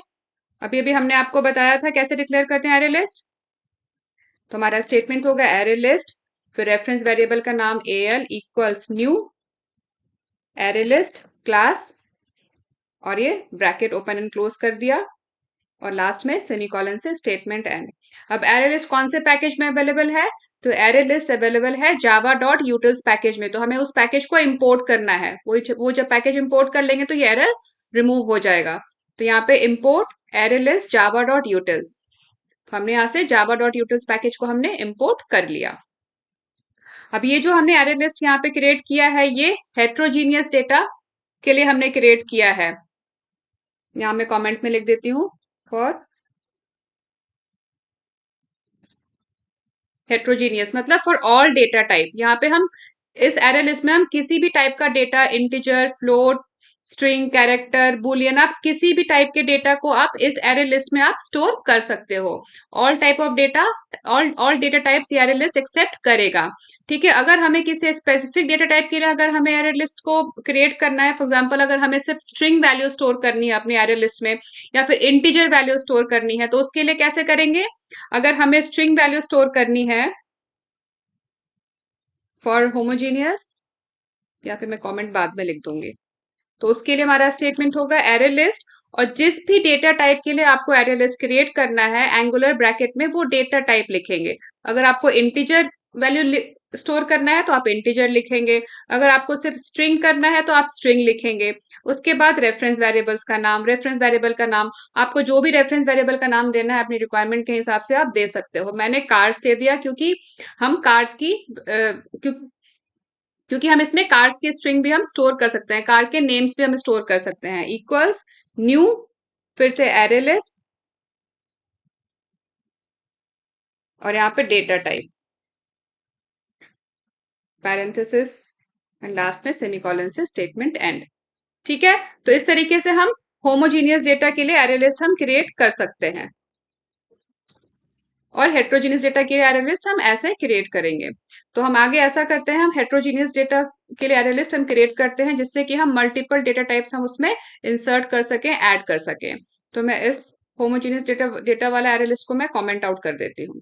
अभी अभी हमने आपको बताया था कैसे डिक्लेयर करते हैं एरे लिस्ट। तो हमारा स्टेटमेंट होगा एरे लिस्ट, फिर रेफरेंस वेरिएबल का नाम al equals new array list class, और ये ब्रैकेट ओपन एंड क्लोज कर दिया, और लास्ट में सेमीकोलन से स्टेटमेंट एंड। अब एरे लिस्ट कौन से पैकेज में अवेलेबल है, तो एरे लिस्ट अवेलेबल है जावा डॉट यूटिल्स पैकेज में। तो हमें उस पैकेज को इंपोर्ट करना है, वो जब पैकेज इंपोर्ट कर लेंगे तो ये एरर रिमूव हो जाएगा। तो यहाँ पे import array list Java dot utils, हमने यहाँ से जावा डॉट यूटिल्स पैकेज को हमने इंपोर्ट कर लिया। अब ये जो हमने एरे लिस्ट यहाँ पे क्रिएट किया है, ये हेट्रोजीनियस डेटा के लिए हमने क्रिएट किया है। यहाँ मैं कमेंट में लिख देती हूँ, फॉर हेट्रोजीनियस मतलब फॉर ऑल डेटा टाइप। यहाँ पे हम इस एरे लिस्ट में हम किसी भी टाइप का data, integer, float, string, character, Boolean, आप किसी भी टाइप के डेटा को आप इस एरे लिस्ट में आप स्टोर कर सकते हो। All type of data, all data types ये एरे लिस्ट एक्सेप्ट करेगा। ठीक है, अगर हमें किसी स्पेसिफिक डेटा टाइप के लिए अगर हमें एरे लिस्ट को क्रिएट करना है, फॉर एग्जांपल अगर हमें सिर्फ स्ट्रिंग वैल्यू स्टोर करनी है अपनी एरे लिस्ट में, या फिर इंटीजर वैल्यू स्टोर करनी है, तो उसके लिए कैसे करेंगे? अगर हमें स्ट्रिंग वैल्यू स्टोर करनी है फॉर होमोजीनियस, या फिर मैं कमेंट बाद में लिख दूंगी, तो उसके लिए हमारा स्टेटमेंट होगा एरे लिस्ट, और जिस भी डेटा टाइप के लिए आपको एरे लिस्ट क्रिएट करना है एंगुलर ब्रैकेट में वो डेटा टाइप लिखेंगे। अगर आपको इंटीजर वैल्यू स्टोर करना है तो आप इंटीजर लिखेंगे, अगर आपको सिर्फ स्ट्रिंग करना है तो आप स्ट्रिंग लिखेंगे। उसके बाद रेफरेंस वेरिएबल्स का नाम, रेफरेंस वेरिएबल का नाम, आपको जो भी रेफरेंस वेरिएबल का नाम देना है अपनी रिक्वायरमेंट के हिसाब से आप दे सकते हो। मैंने कार्स दे दिया क्योंकि हम कार्स की क्योंकि हम इसमें कार्स के स्ट्रिंग भी हम स्टोर कर सकते हैं, कार के नेम्स भी हम स्टोर कर सकते हैं। इक्वल्स न्यू, फिर से एरे लिस्ट, और यहाँ पे data type, parenthesis, and last में सेमीकोलन से स्टेटमेंट एंड। ठीक है, तो इस तरीके से हम होमोजीनियस डेटा के लिए एरे लिस्ट हम क्रिएट कर सकते हैं, और हेट्रोजीनियस डेटा के लिए एरे लिस्ट हम ऐसे क्रिएट करेंगे। तो हम आगे ऐसा करते हैं, हम हेट्रोजीनियस डेटा के लिए एरे लिस्ट हम क्रिएट करते हैं जिससे कि हम मल्टीपल डेटा टाइप्स हम उसमें इंसर्ट कर सकें, ऐड कर सकें। तो मैं इस होमोजीनियस डेटा डेटा वाला एरे लिस्ट को मैं कमेंट आउट कर देती हूँ।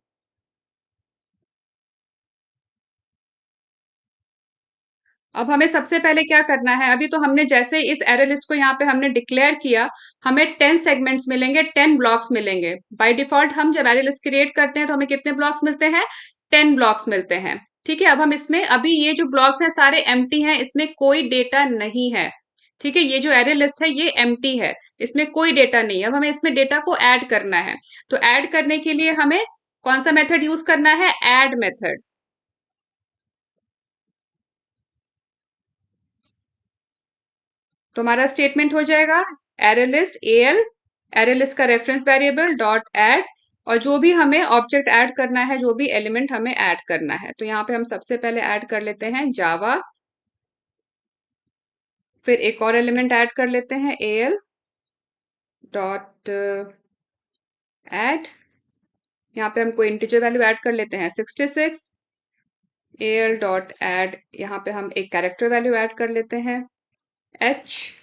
अब हमें सबसे पहले क्या करना है, अभी तो हमने जैसे इस एरे लिस्ट को यहाँ पे हमने डिक्लेयर किया, हमें 10 सेगमेंट्स मिलेंगे, 10 ब्लॉक्स मिलेंगे। बाय डिफॉल्ट हम जब एरे लिस्ट क्रिएट करते हैं तो हमें कितने ब्लॉक्स मिलते हैं? 10 ब्लॉक्स मिलते हैं। ठीक है, अब हम इसमें अभी ये जो ब्लॉक्स हैं सारे एम्प्टी हैं, इसमें कोई डेटा नहीं है। ठीक है, ये जो एरे लिस्ट है ये एम्प्टी है, इसमें कोई डेटा नहीं है। अब हमें इसमें डेटा को ऐड करना है, तो ऐड करने के लिए हमें कौन सा मेथड यूज करना है? Add method. तो हमारा स्टेटमेंट हो जाएगा array list L, array list का रेफरेंस वेरिएबल डॉट ऐड, और जो भी हमें ऑब्जेक्ट ऐड करना है, जो भी एलिमेंट हमें ऐड करना है, तो यहाँ पे हम सबसे पहले ऐड कर लेते हैं जावा, फिर एक और एलिमेंट ऐड कर लेते हैं एल डॉट ऐड, यहाँ पे हम कोई इंटीजर वैल्यू ऐड कर लेते हैं 66, एल डॉट ऐड, यहाँ पे हम एक कैरेक्टर वैल्यू ऐड कर लेते हैं एच,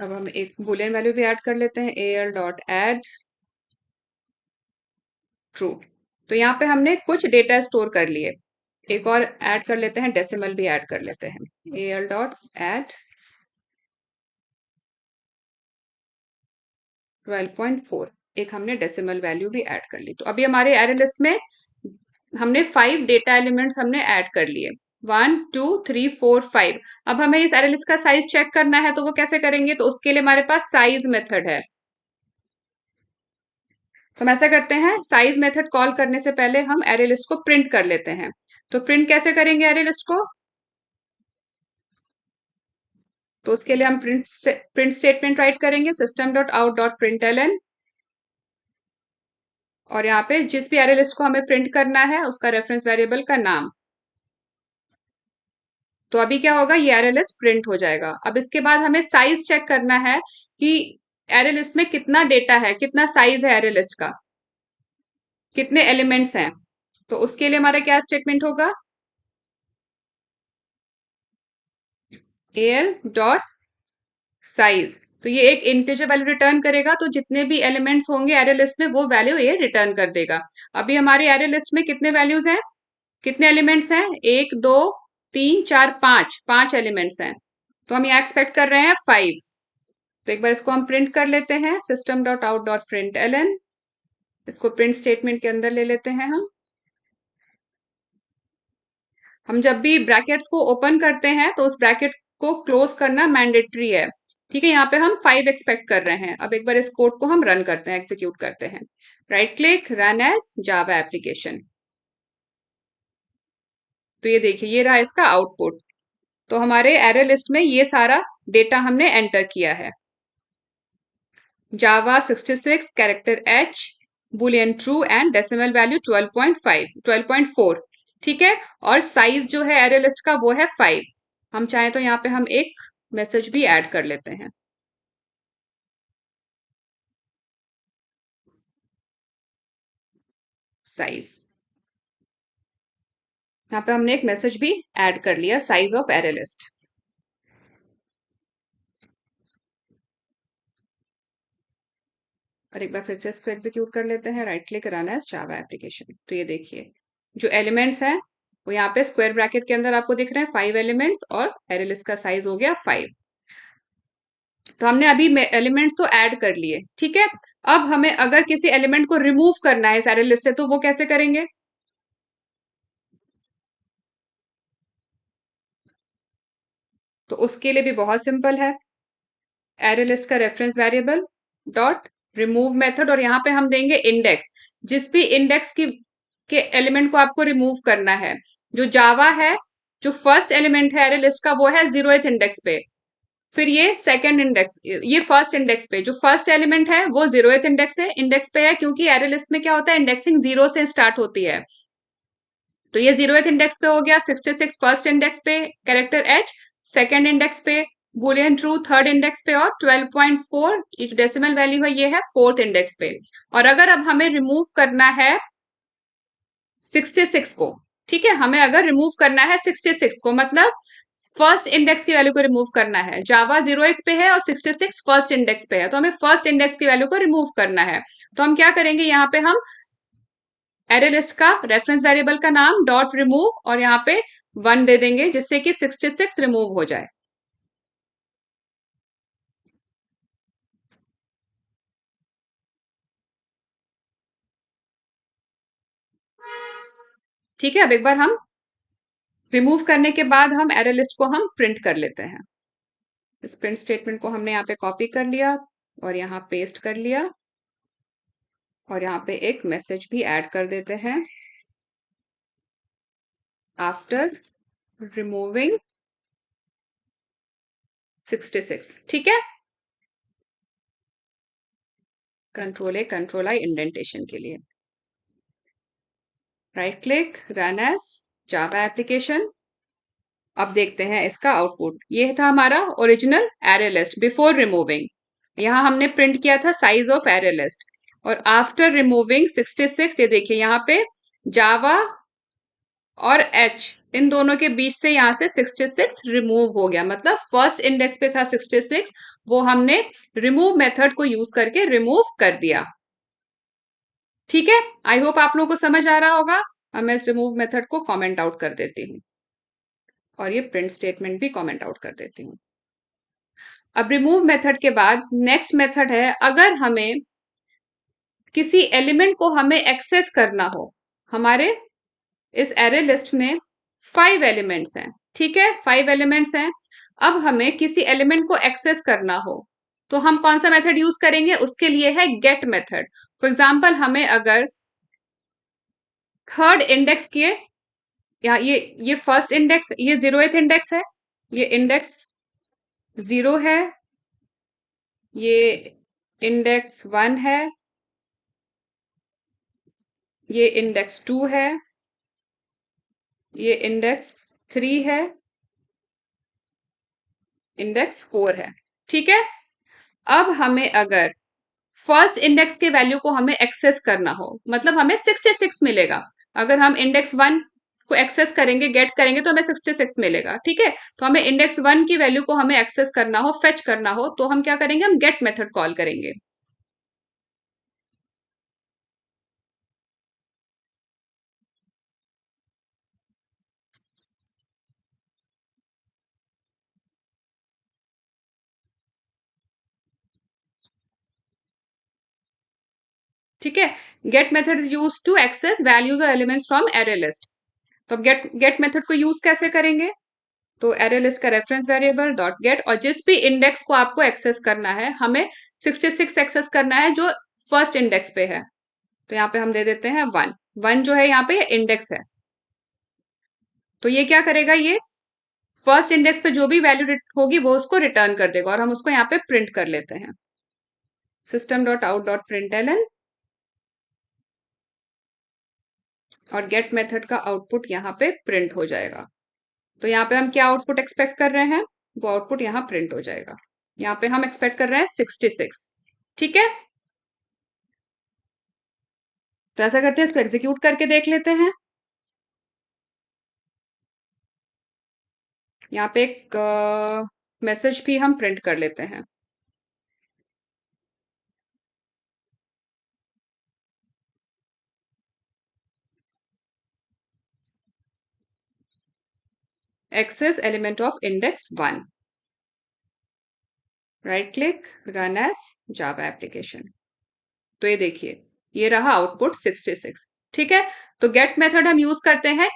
अब हम एक बुलियन वैल्यू भी ऐड कर लेते हैं एल डॉट ऐड ट्रू। तो यहाँ पे हमने कुछ डेटा स्टोर कर लिए। एक और ऐड कर लेते हैं, डेसिमल भी ऐड कर लेते हैं, एल डॉट ऐड 12.4, एक हमने डेसिमल वैल्यू भी ऐड कर ली। तो अभी हमारे एरे लिस्ट में हमने 5 डेटा एलिमेंट्स हमने ऐड कर लिए, 1 2 3 4 5। अब हमें इस एरे लिस्ट का साइज चेक करना है, तो वो कैसे करेंगे? तो उसके लिए हमारे पास साइज मेथड है। तो हम ऐसा करते हैं, साइज मेथड कॉल करने से पहले हम एरे लिस्ट को प्रिंट कर लेते हैं। तो प्रिंट कैसे करेंगे एरे लिस्ट को? तो उसके लिए हम प्रिंट स्टेटमेंट राइट करेंगे, system dot out dot println, और यहाँ पे जिस भी एरे लिस्ट को हमें प्रिंट करना है उसका रेफरेंस वेरिएबल का नाम। तो अभी क्या होगा, ये एरे लिस्ट प्रिंट हो जाएगा। अब इसके बाद हमें साइज चेक करना है कि एरे लिस्ट में कितना डेटा है, कितना साइज है एरे लिस्ट का, कितने एलिमेंट्स हैं। तो उसके लिए हमारा क्या स्टेटमेंट होगा? एल डॉट साइज, तो ये एक इंटीजर वैल्यू रिटर्न करेगा, तो जितने भी एलिमेंट्स होंगे एरे लिस्ट में वो वैल्यू ये रिटर्न कर देगा। अभी हमारी एरे लिस्ट में कितने वैल्यूज हैं, कितने एलिमेंट्स हैं? 1 2 3 4 5, 5 एलिमेंट्स हैं। तो हम यहाँ एक्सपेक्ट कर रहे हैं 5। तो एक बार इसको हम प्रिंट कर लेते हैं, system dot out dot println, इसको प्रिंट स्टेटमेंट के अंदर ले लेते हैं हम जब भी ब्रैकेट्स को ओपन करते हैं तो उस ब्रैकेट को क्लोज करना मैंडेटरी है। ठीक है, यहाँ पे हम 5 एक्सपेक्ट कर रहे हैं। अब एक बार इस कोड को हम रन करते हैं, एग्जीक्यूट करते हैं, right click, run as Java application. तो ये देखिए, ये रहा इसका आउटपुट। तो हमारे एरे लिस्ट में ये सारा डेटा हमने एंटर किया है, जावा 66, character H, Boolean true and decimal value 12.5 12.4, ठीक है। और साइज जो है एरे लिस्ट का वो है 5। हम चाहें तो यहाँ पे हम एक मैसेज भी ऐड कर लेते हैं, साइज। यहाँ पे हमने एक मैसेज भी ऐड कर लिया, साइज ऑफ एरे लिस्ट। और एक बार फिर से इसको एग्जीक्यूट कर लेते हैं, right click run as Java application. तो ये देखिए जो एलिमेंट्स हैं वो यहाँ पे स्क्वायर ब्रैकेट के अंदर आपको दिख रहे हैं 5 एलिमेंट्स, और एरे लिस्ट का साइज हो गया 5। तो हमने अभी एलिमेंट्स तो ऐड कर लिए, ठीक है। अब हमें अगर किसी एलिमेंट को रिमूव करना है इस एरे लिस्ट से, तो वो कैसे करेंगे? तो उसके लिए भी बहुत सिंपल है, एरे लिस्ट का reference variable dot remove method, और यहाँ पे हम देंगे इंडेक्स। जिस भी इंडेक्स की के एलिमेंट को आपको रिमूव करना है, जो जावा है, जो फर्स्ट एलिमेंट है एरे लिस्ट का वो है 0th इंडेक्स पे, फिर ये सेकंड इंडेक्स, ये फर्स्ट इंडेक्स पे, जो फर्स्ट एलिमेंट है वो 0th इंडेक्स पे है, क्योंकि एरे लिस्ट में क्या होता है, इंडेक्सिंग 0 से स्टार्ट होती है। तो ये 0th इंडेक्स पे हो गया, 66 फर्स्ट इंडेक्स पे, कैरेक्टर एच सेकंड इंडेक्स पे, बुलियन ट्रू थर्ड इंडेक्स पे, और 12.4 ये जो डेसिमल वैल्यू है ये है फोर्थ इंडेक्स पे। और अगर अब हमें रिमूव करना है 66 को, ठीक है, हमें अगर रिमूव करना है 66 को, मतलब फर्स्ट इंडेक्स की वैल्यू को रिमूव करना है, जावा 0th पे है और 66 फर्स्ट इंडेक्स पे है, तो हमें फर्स्ट इंडेक्स की वैल्यू को रिमूव करना है। तो हम क्या करेंगे, यहाँ पे हम एरे लिस्ट का रेफरेंस वेरिएबल का नाम डॉट रिमूव और यहाँ पे 1 दे देंगे, जिससे कि 66 रिमूव हो जाए। ठीक है, अब एक बार हम रिमूव करने के बाद हम एरे लिस्ट को हम प्रिंट कर लेते हैं। इस प्रिंट स्टेटमेंट को हमने यहाँ पे कॉपी कर लिया और यहाँ पेस्ट कर लिया, और यहाँ पे एक मैसेज भी ऐड कर देते हैं, आफ्टर रिमूविंग 66, ठीक है। कंट्रोल आई इंडेंटेशन के लिए, right click run as Java application. अब देखते हैं इसका आउटपुट। ये था हमारा original array list before removing. यहाँ हमने प्रिंट किया था साइज ऑफ एरे लिस्ट, और आफ्टर रिमूविंग 66, ये देखिए यहाँ पे जावा और एच इन दोनों के बीच से यहाँ से 66 रिमूव हो गया, मतलब फर्स्ट इंडेक्स पे था 66, वो हमने रिमूव मेथड को यूज करके रिमूव कर दिया। ठीक है, आई होप आप लोगों को समझ आ रहा होगा। अब मैं इस रिमूव मेथड को कमेंट आउट कर देती हूँ, और ये प्रिंट स्टेटमेंट भी कमेंट आउट कर देती हूँ। अब रिमूव मेथड के बाद नेक्स्ट मेथड है, अगर हमें किसी एलिमेंट को हमें एक्सेस करना हो। हमारे इस एरे लिस्ट में 5 एलिमेंट्स हैं, ठीक है, 5 एलिमेंट्स हैं। अब हमें किसी एलिमेंट को एक्सेस करना हो, तो हम कौन सा मेथड यूज करेंगे? उसके लिए है गेट मेथड। फॉर एग्जाम्पल, हमें अगर थर्ड इंडेक्स के, या ये फर्स्ट इंडेक्स, ये 0th इंडेक्स है, ये इंडेक्स 0 है, ये इंडेक्स 1 है, ये इंडेक्स 2 है, ये इंडेक्स 3 है, इंडेक्स 4 है, ठीक है। अब हमें अगर फर्स्ट इंडेक्स के वैल्यू को हमें एक्सेस करना हो, मतलब हमें 66 मिलेगा। अगर हम इंडेक्स 1 को एक्सेस करेंगे, गेट करेंगे, तो हमें 66 मिलेगा, ठीक है। तो हमें इंडेक्स 1 की वैल्यू को हमें एक्सेस करना हो, फेच करना हो, तो हम क्या करेंगे? हम गेट मेथड कॉल करेंगे। ठीक है, get method is use to access values और एलिमेंट्स फ्रॉम एरे लिस्ट। तो गेट मेथड को यूज कैसे करेंगे? तो एरे लिस्ट का रेफरेंस वेरिएबल डॉट गेट, और जिस भी इंडेक्स को आपको एक्सेस करना है, हमें 66 एक्सेस करना है जो फर्स्ट इंडेक्स पे है, तो यहाँ पे हम दे देते हैं 1। 1 जो है यहाँ पे इंडेक्स है, तो ये क्या करेगा? ये फर्स्ट इंडेक्स पे जो भी वैल्यू होगी वो उसको रिटर्न कर देगा, और हम उसको यहाँ पे प्रिंट कर लेते हैं, system.out.println और गेट मेथड का आउटपुट यहाँ पे प्रिंट हो जाएगा। तो यहाँ पे हम क्या आउटपुट एक्सपेक्ट कर रहे हैं, वो आउटपुट यहाँ प्रिंट हो जाएगा। यहाँ पे हम एक्सपेक्ट कर रहे हैं 66। ठीक है, तो ऐसा करते हैं, इसको एग्जीक्यूट करके देख लेते हैं। यहाँ पे एक मैसेज भी हम प्रिंट कर लेते हैं। Access element of index 1, right click, run as Java application. तो ये देखिए, ये रहा आउटपुट 66। ठीक है, तो गेट मेथड हम यूज करते हैं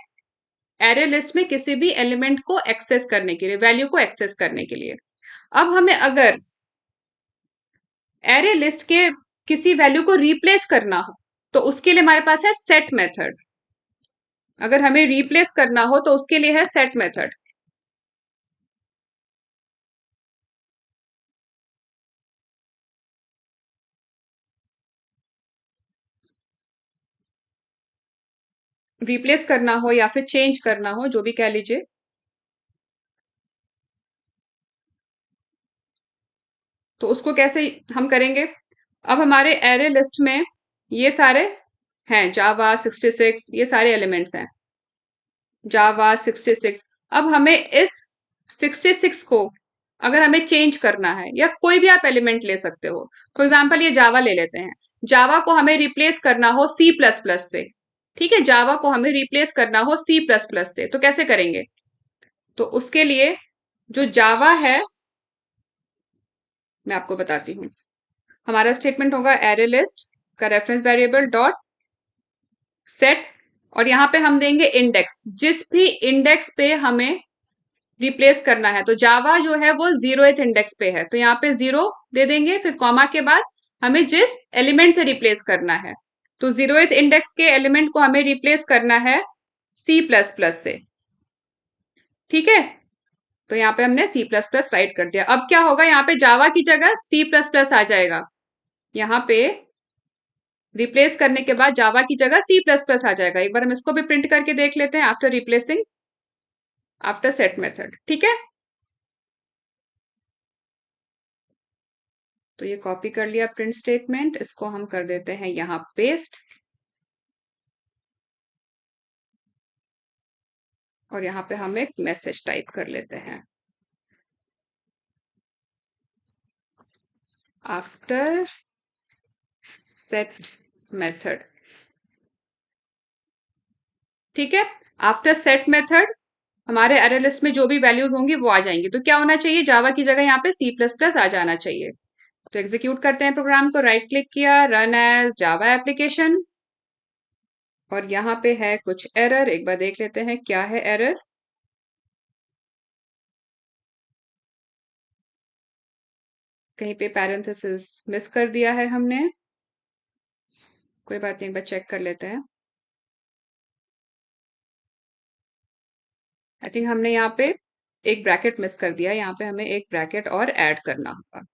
एरे लिस्ट में किसी भी एलिमेंट को एक्सेस करने के लिए, वैल्यू को एक्सेस करने के लिए। अब हमें अगर एरे लिस्ट के किसी वैल्यू को रिप्लेस करना हो तो उसके लिए हमारे पास है सेट मेथड। अगर हमें रिप्लेस करना हो तो उसके लिए है सेट मेथड। रिप्लेस करना हो या फिर चेंज करना हो, जो भी कह लीजिए। तो उसको कैसे हम करेंगे? अब हमारे एरे लिस्ट में ये सारे हैं, जावा 66, ये सारे एलिमेंट्स हैं, जावा 66। अब हमें इस 66 को अगर हमें चेंज करना है, या कोई भी आप एलिमेंट ले सकते हो, फॉर एग्जाम्पल ये जावा ले लेते हैं, जावा को हमें रिप्लेस करना हो सी प्लस प्लस से। ठीक है, जावा को हमें रिप्लेस करना हो सी प्लस प्लस से, तो कैसे करेंगे? तो उसके लिए जो जावा है, मैं आपको बताती हूँ। हमारा स्टेटमेंट होगा एरे लिस्ट का रेफरेंस वेरिएबल डॉट सेट, और यहाँ पे हम देंगे इंडेक्स, जिस भी इंडेक्स पे हमें रिप्लेस करना है। तो जावा जो है वो 0th इंडेक्स पे है, तो यहाँ पे 0 दे देंगे, फिर कॉमा के बाद हमें जिस एलिमेंट से रिप्लेस करना है, तो 0th इंडेक्स के एलिमेंट को हमें रिप्लेस करना है सी प्लस प्लस से। ठीक है, तो यहाँ पे हमने सी प्लस प्लस राइट कर दिया। अब क्या होगा, यहाँ पे जावा की जगह सी प्लस प्लस आ जाएगा। यहाँ पे रिप्लेस करने के बाद जावा की जगह सी प्लस प्लस आ जाएगा। एक बार हम इसको भी प्रिंट करके देख लेते हैं, after replacing after set method. ठीक है, तो ये कॉपी कर लिया प्रिंट स्टेटमेंट, इसको हम कर देते हैं यहाँ पेस्ट, और यहाँ पे हम एक मैसेज टाइप कर लेते हैं, आफ्टर सेट मेथड। ठीक है, आफ्टर सेट मेथड हमारे अरे लिस्ट में जो भी वैल्यूज होंगी वो आ जाएंगी। तो क्या होना चाहिए, जावा की जगह यहाँ पे सी प्लस प्लस आ जाना चाहिए। तो एग्जीक्यूट करते हैं प्रोग्राम को, राइट क्लिक किया, रन एज जावा एप्लीकेशन, और यहाँ पे है कुछ एरर, एक बार देख लेते हैं क्या है एरर। कहीं पे पैरेंथेसिस मिस कर दिया है हमने, कोई बात नहीं, एक बार चेक कर लेते हैं। आई थिंक हमने यहाँ पे एक ब्रैकेट मिस कर दिया, यहाँ पे हमें एक ब्रैकेट और ऐड करना होगा।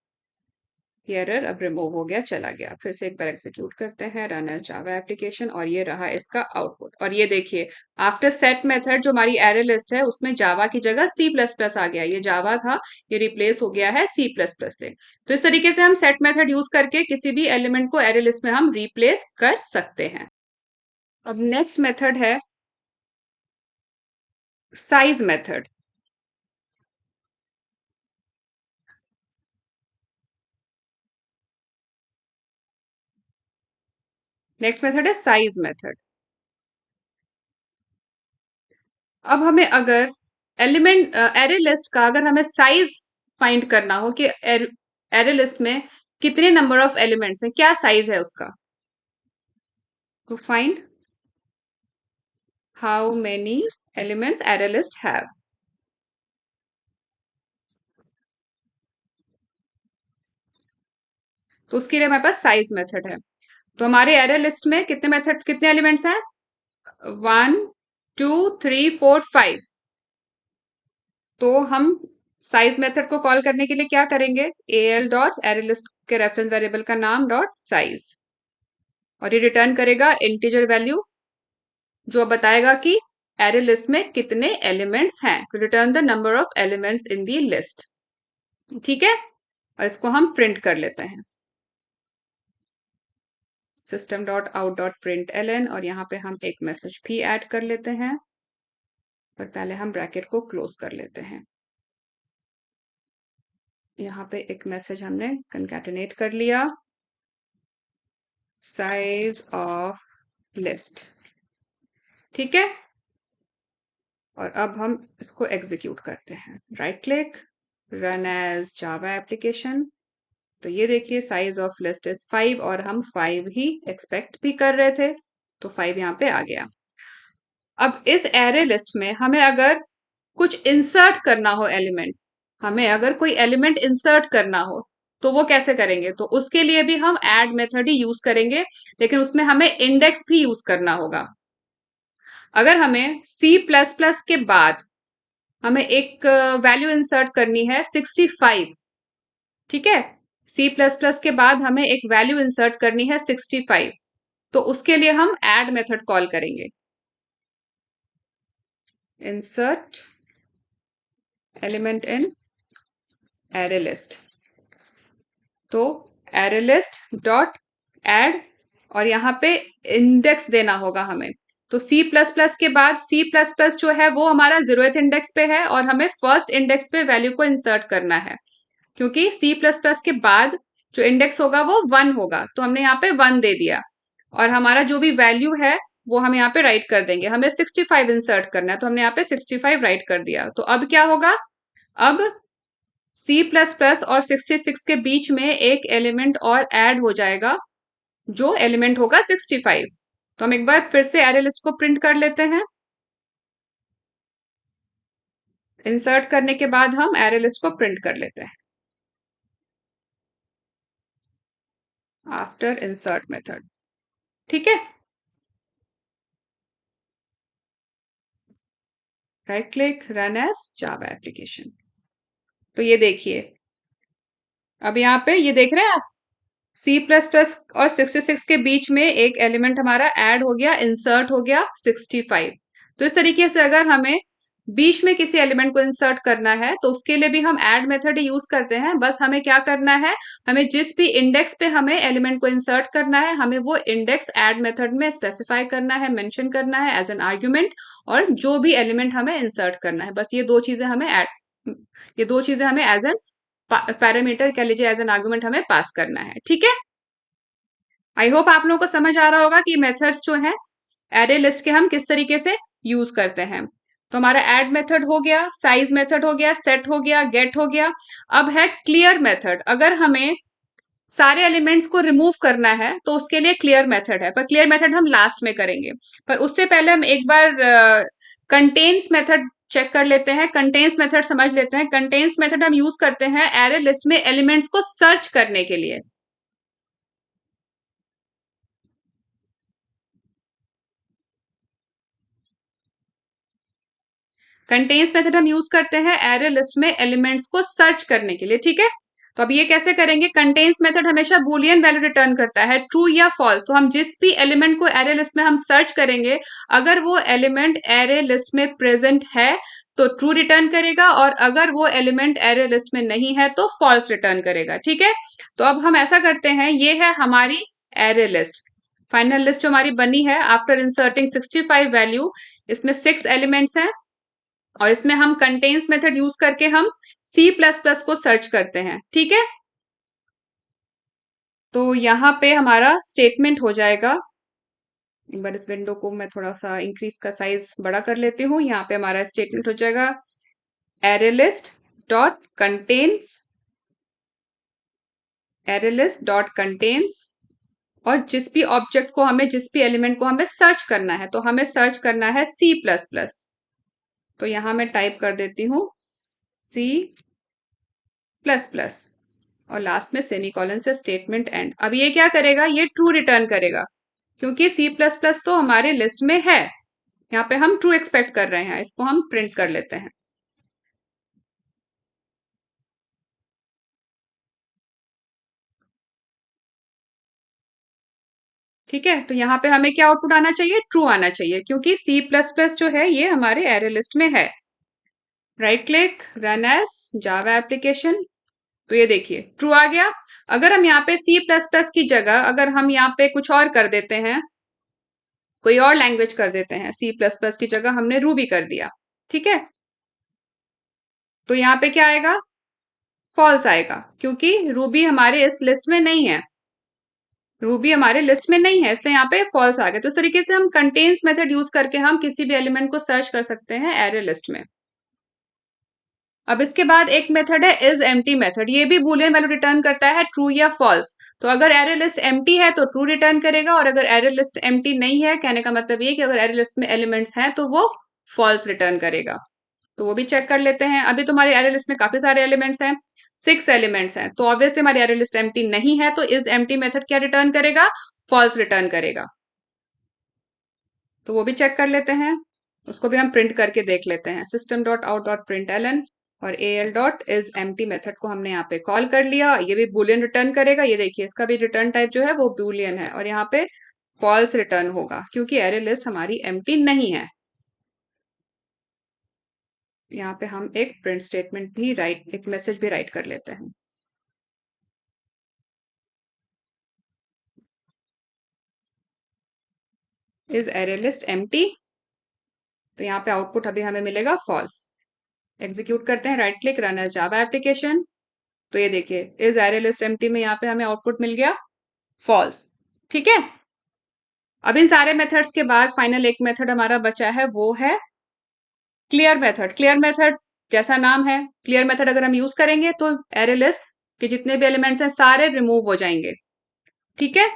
ये एरर अब रिमूव हो गया, चला गया। फिर से एक बार एग्जीक्यूट करते हैं, रन एज जावा एप्लीकेशन, और ये रहा इसका आउटपुट। और ये देखिए, आफ्टर सेट मेथड जो हमारी एरे लिस्ट है उसमें जावा की जगह सी प्लस प्लस आ गया। ये जावा था, ये रिप्लेस हो गया है सी प्लस प्लस से। तो इस तरीके से हम सेट मेथड यूज करके किसी भी एलिमेंट को एरे लिस्ट में हम रिप्लेस कर सकते हैं। अब नेक्स्ट मेथड है साइज मेथड। नेक्स्ट मेथड है साइज मेथड। अब हमें अगर एलिमेंट एरे लिस्ट का अगर हमें साइज फाइंड करना हो कि एरे लिस्ट में कितने नंबर ऑफ एलिमेंट्स हैं, क्या साइज है उसका, तो find how many elements array list have. तो उसके लिए हमारे पास साइज मेथड है। तो हमारे एरे लिस्ट में कितने मेथड्स, कितने एलिमेंट्स हैं, 1 2 3 4 5। तो हम साइज मेथड को कॉल करने के लिए क्या करेंगे, al डॉट एरे लिस्ट के रेफरेंस वेरिएबल का नाम डॉट साइज, और ये रिटर्न करेगा इंटीजर वैल्यू जो अब बताएगा कि एरे लिस्ट में कितने एलिमेंट्स हैं, to return the number of elements in the list. ठीक है, और इसको हम प्रिंट कर लेते हैं, system.out.println, और यहाँ पे हम एक मैसेज भी ऐड कर लेते हैं, पर पहले हम ब्रैकेट को क्लोज कर लेते हैं। यहाँ पे एक मैसेज हमने कंकैटिनेट कर लिया, साइज ऑफ लिस्ट। ठीक है, और अब हम इसको एग्जीक्यूट करते हैं, right click, run as Java application. तो ये देखिए साइज ऑफ लिस्ट इज 5, और हम 5 ही एक्सपेक्ट भी कर रहे थे, तो 5 यहाँ पे आ गया। अब इस एरे लिस्ट में हमें अगर कुछ इंसर्ट करना हो एलिमेंट, हमें अगर कोई एलिमेंट इंसर्ट करना हो तो वो कैसे करेंगे? तो उसके लिए भी हम ऐड मेथड ही यूज करेंगे, लेकिन उसमें हमें इंडेक्स भी यूज करना होगा। अगर हमें सी प्लस प्लस के बाद हमें एक वैल्यू इंसर्ट करनी है 65, ठीक है, सी प्लस प्लस के बाद हमें एक वैल्यू इंसर्ट करनी है 65, तो उसके लिए हम ऐड मेथड कॉल करेंगे, insert element in array list. तो एरे लिस्ट डॉट एड, और यहाँ पे इंडेक्स देना होगा हमें। तो सी प्लस प्लस के बाद सी प्लस प्लस जो है वो हमारा 0th इंडेक्स पे है, और हमें फर्स्ट इंडेक्स पे वैल्यू को इंसर्ट करना है, क्योंकि सी प्लस प्लस के बाद जो इंडेक्स होगा वो 1 होगा, तो हमने यहाँ पे 1 दे दिया, और हमारा जो भी वैल्यू है वो हम यहाँ पे राइट कर देंगे। हमें 65 इंसर्ट करना है, तो हमने यहाँ पे 65 राइट कर दिया। तो अब क्या होगा? अब सी प्लस प्लस और 66 के बीच में एक एलिमेंट और ऐड हो जाएगा, जो एलिमेंट होगा 65। तो हम एक बार फिर से एरे लिस्ट को प्रिंट कर लेते हैं। इंसर्ट करने के बाद हम एरे लिस्ट को प्रिंट कर लेते हैं आफ्टर इंसर्ट मेथड। ठीक है, right click, run as Java application. तो ये देखिए, अब यहाँ पे ये देख रहे हैं आप, सी प्लस प्लस और 66 के बीच में एक एलिमेंट हमारा ऐड हो गया, इंसर्ट हो गया 65। तो इस तरीके से अगर हमें बीच में किसी एलिमेंट को इंसर्ट करना है तो उसके लिए भी हम ऐड मेथड ही यूज करते हैं। बस हमें क्या करना है, हमें जिस भी इंडेक्स पे हमें एलिमेंट को इंसर्ट करना है, हमें वो इंडेक्स ऐड मेथड में स्पेसिफाई करना है, मेंशन करना है एज एन आर्ग्यूमेंट, और जो भी एलिमेंट हमें इंसर्ट करना है, बस ये दो चीजें हमें एज एन पैरामीटर कह लीजिए, एज एन आर्गुमेंट हमें पास करना है। ठीक है, आई होप आप लोगों को समझ आ रहा होगा कि मेथड्स जो हैं एरे लिस्ट के हम किस तरीके से यूज करते हैं। तो हमारा ऐड मेथड हो गया, साइज मेथड हो गया, सेट हो गया, गेट हो गया। अब है क्लियर मेथड। अगर हमें सारे एलिमेंट्स को रिमूव करना है तो उसके लिए क्लियर मेथड है, पर क्लियर मेथड हम लास्ट में करेंगे। पर उससे पहले हम एक बार कंटेन्स मेथड चेक कर लेते हैं, कंटेन्स मेथड समझ लेते हैं। कंटेन्स मेथड हम यूज करते हैं एरे लिस्ट में एलिमेंट्स को सर्च करने के लिए। कंटेन्स मेथड हम यूज करते हैं एरे लिस्ट में एलिमेंट्स को सर्च करने के लिए। ठीक है, तो अब ये कैसे करेंगे? कंटेन्स मेथड हमेशा बूलियन वैल्यू रिटर्न करता है, ट्रू या फॉल्स। तो हम जिस भी एलिमेंट को एरे लिस्ट में हम सर्च करेंगे, अगर वो एलिमेंट एरे लिस्ट में प्रेजेंट है तो ट्रू रिटर्न करेगा, और अगर वो एलिमेंट एरे लिस्ट में नहीं है तो फॉल्स रिटर्न करेगा। ठीक है, तो अब हम ऐसा करते हैं, ये है हमारी एरे लिस्ट, फाइनल लिस्ट जो हमारी बनी है आफ्टर इंसर्टिंग 65 वैल्यू। इसमें 6 एलिमेंट्स हैं, और इसमें हम कंटेन्स मेथड यूज करके हम सी प्लस प्लस को सर्च करते हैं। ठीक है, तो यहाँ पे हमारा स्टेटमेंट हो जाएगा, एक बार इस विंडो को मैं थोड़ा सा इंक्रीज का साइज बड़ा कर लेती हूँ। यहाँ पे हमारा स्टेटमेंट हो जाएगा array list dot contains, array list dot contains, और जिस भी ऑब्जेक्ट को हमें, जिस भी एलिमेंट को हमें सर्च करना है, तो हमें सर्च करना है सी प्लस प्लस। तो यहां मैं टाइप कर देती हूँ सी प्लस प्लस, और लास्ट में सेमीकोलन से स्टेटमेंट एंड। अब ये क्या करेगा? ये ट्रू रिटर्न करेगा, क्योंकि सी प्लस प्लस तो हमारे लिस्ट में है। यहाँ पे हम ट्रू एक्सपेक्ट कर रहे हैं, इसको हम प्रिंट कर लेते हैं। ठीक है, तो यहाँ पे हमें क्या आउटपुट आना चाहिए, ट्रू आना चाहिए, क्योंकि सी प्लस प्लस जो है ये हमारे एरे लिस्ट में है। Right click, run as Java application, तो ये देखिए ट्रू आ गया। अगर हम यहाँ पे सी प्लस प्लस की जगह अगर हम यहाँ पे कुछ और कर देते हैं, कोई और लैंग्वेज कर देते हैं, सी प्लस प्लस की जगह हमने रूबी कर दिया, ठीक है, तो यहाँ पे क्या आएगा, फॉल्स आएगा, क्योंकि रूबी हमारे इस लिस्ट में नहीं है, रूबी हमारे लिस्ट में नहीं है, इसलिए यहाँ पे फॉल्स आ गया। तो इस तरीके से हम कंटेन्स मेथड यूज करके हम किसी भी एलिमेंट को सर्च कर सकते हैं एरे लिस्ट में। अब इसके बाद एक मेथड है इज एम्प्टी मेथड, ये भी बूलियन वैल्यू रिटर्न करता है ट्रू या फॉल्स। तो अगर एरे लिस्ट एम्प्टी है तो ट्रू रिटर्न करेगा, और अगर एरे लिस्ट एम्प्टी नहीं है, कहने का मतलब ये कि अगर एरे लिस्ट में एलिमेंट्स हैं तो वो फॉल्स रिटर्न करेगा। तो वो भी चेक कर लेते हैं। अभी तो हमारे एरे लिस्ट में काफी सारे एलिमेंट्स हैं, 6 एलिमेंट्स हैं, तो ऑब्वियसली हमारी एरे लिस्ट एम्प्टी नहीं है, तो इज एम्प्टी मेथड क्या रिटर्न करेगा, फॉल्स रिटर्न करेगा। तो वो भी चेक कर लेते हैं, उसको भी हम प्रिंट करके देख लेते हैं। System dot out dot println और l dot is empty method को हमने यहाँ पे कॉल कर लिया, ये भी बूलियन रिटर्न करेगा। ये देखिए इसका भी रिटर्न टाइप जो है वो बूलियन है, और यहाँ पे फॉल्स रिटर्न होगा क्योंकि एरे लिस्ट हमारी एम्प्टी नहीं है। यहाँ पे हम एक प्रिंट स्टेटमेंट भी राइट, एक मैसेज भी राइट कर लेते हैं। इज एरे लिस्ट एम्प्टी, तो यहाँ पे आउटपुट अभी हमें मिलेगा फॉल्स। एग्जीक्यूट करते हैं, right click, run as Java application, तो ये देखिए इज एरे लिस्ट एम्प्टी में यहाँ पे हमें आउटपुट मिल गया फॉल्स। ठीक है, अब इन सारे मेथड्स के बाद फाइनल एक मेथड हमारा बचा है, वो है क्लियर मेथड। क्लियर मेथड जैसा नाम है, क्लियर मेथड अगर हम यूज करेंगे तो एरे लिस्ट के जितने भी एलिमेंट्स हैं सारे रिमूव हो जाएंगे। ठीक है,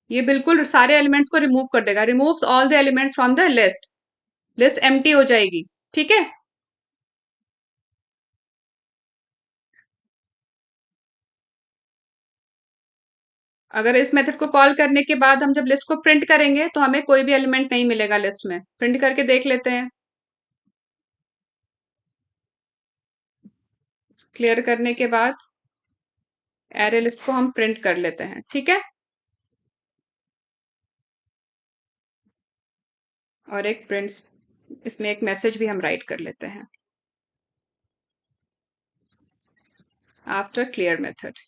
ये बिल्कुल सारे एलिमेंट्स को रिमूव कर देगा, removes all the elements from the list, list empty हो जाएगी। ठीक है, अगर इस मेथड को कॉल करने के बाद हम जब लिस्ट को प्रिंट करेंगे तो हमें कोई भी एलिमेंट नहीं मिलेगा लिस्ट में। प्रिंट करके देख लेते हैं, क्लियर करने के बाद एरे लिस्ट को हम प्रिंट कर लेते हैं। ठीक है, और एक प्रिंट, इसमें एक मैसेज भी हम राइट कर लेते हैं after clear method.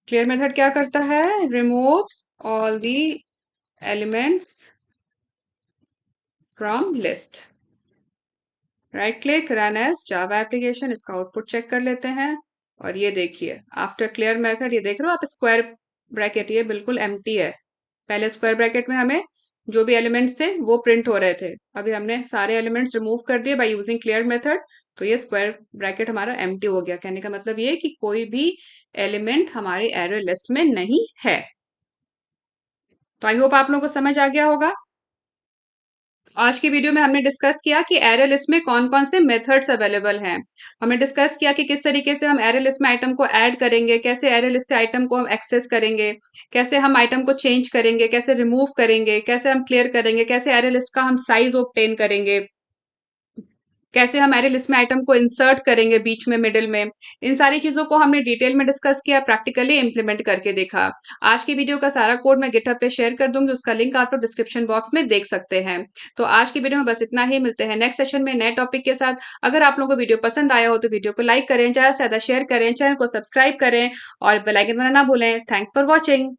Clear method क्या करता है, removes all the elements from list. Right click, run as Java application, इसका आउटपुट चेक कर लेते हैं। और ये देखिए आफ्टर क्लियर मेथड, ये देख रहे हो आप स्क्वायर ब्रैकेट, ये बिल्कुल एम्प्टी है। पहले स्क्वायर ब्रैकेट में हमें जो भी एलिमेंट्स थे वो प्रिंट हो रहे थे, अभी हमने सारे एलिमेंट्स रिमूव कर दिए बाय यूजिंग क्लियर मेथड, तो ये स्क्वायर ब्रैकेट हमारा एम्प्टी हो गया। कहने का मतलब ये कि कोई भी एलिमेंट हमारी एरे लिस्ट में नहीं है। तो आई होप आप लोगों को समझ आ गया होगा। आज की वीडियो में हमने डिस्कस किया कि एरे लिस्ट में कौन कौन से मेथड्स अवेलेबल हैं। हमने डिस्कस किया कि किस तरीके से हम एरे लिस्ट में आइटम को ऐड करेंगे, कैसे एरे लिस्ट से आइटम को हम एक्सेस करेंगे, कैसे हम आइटम को चेंज करेंगे, कैसे रिमूव करेंगे, कैसे हम क्लियर करेंगे, कैसे एरे लिस्ट का हम साइज ऑब्टेन करेंगे, कैसे हम एरे लिस्ट में आइटम को इंसर्ट करेंगे बीच में, मिडिल में। इन सारी चीजों को हमने डिटेल में डिस्कस किया, प्रैक्टिकली इंप्लीमेंट करके देखा। आज की वीडियो का सारा कोड मैं गिटहब पे शेयर कर दूंगी, उसका लिंक आप लोग डिस्क्रिप्शन बॉक्स में देख सकते हैं। तो आज की वीडियो में बस इतना ही, मिलते हैं नेक्स्ट सेशन में नए टॉपिक के साथ। अगर आप लोगों को वीडियो पसंद आया हो तो वीडियो को लाइक करें, ज्यादा से ज्यादा शेयर करें, चैनल को सब्सक्राइब करें और बेल आइकन दबाना ना भूलें। Thanks for watching.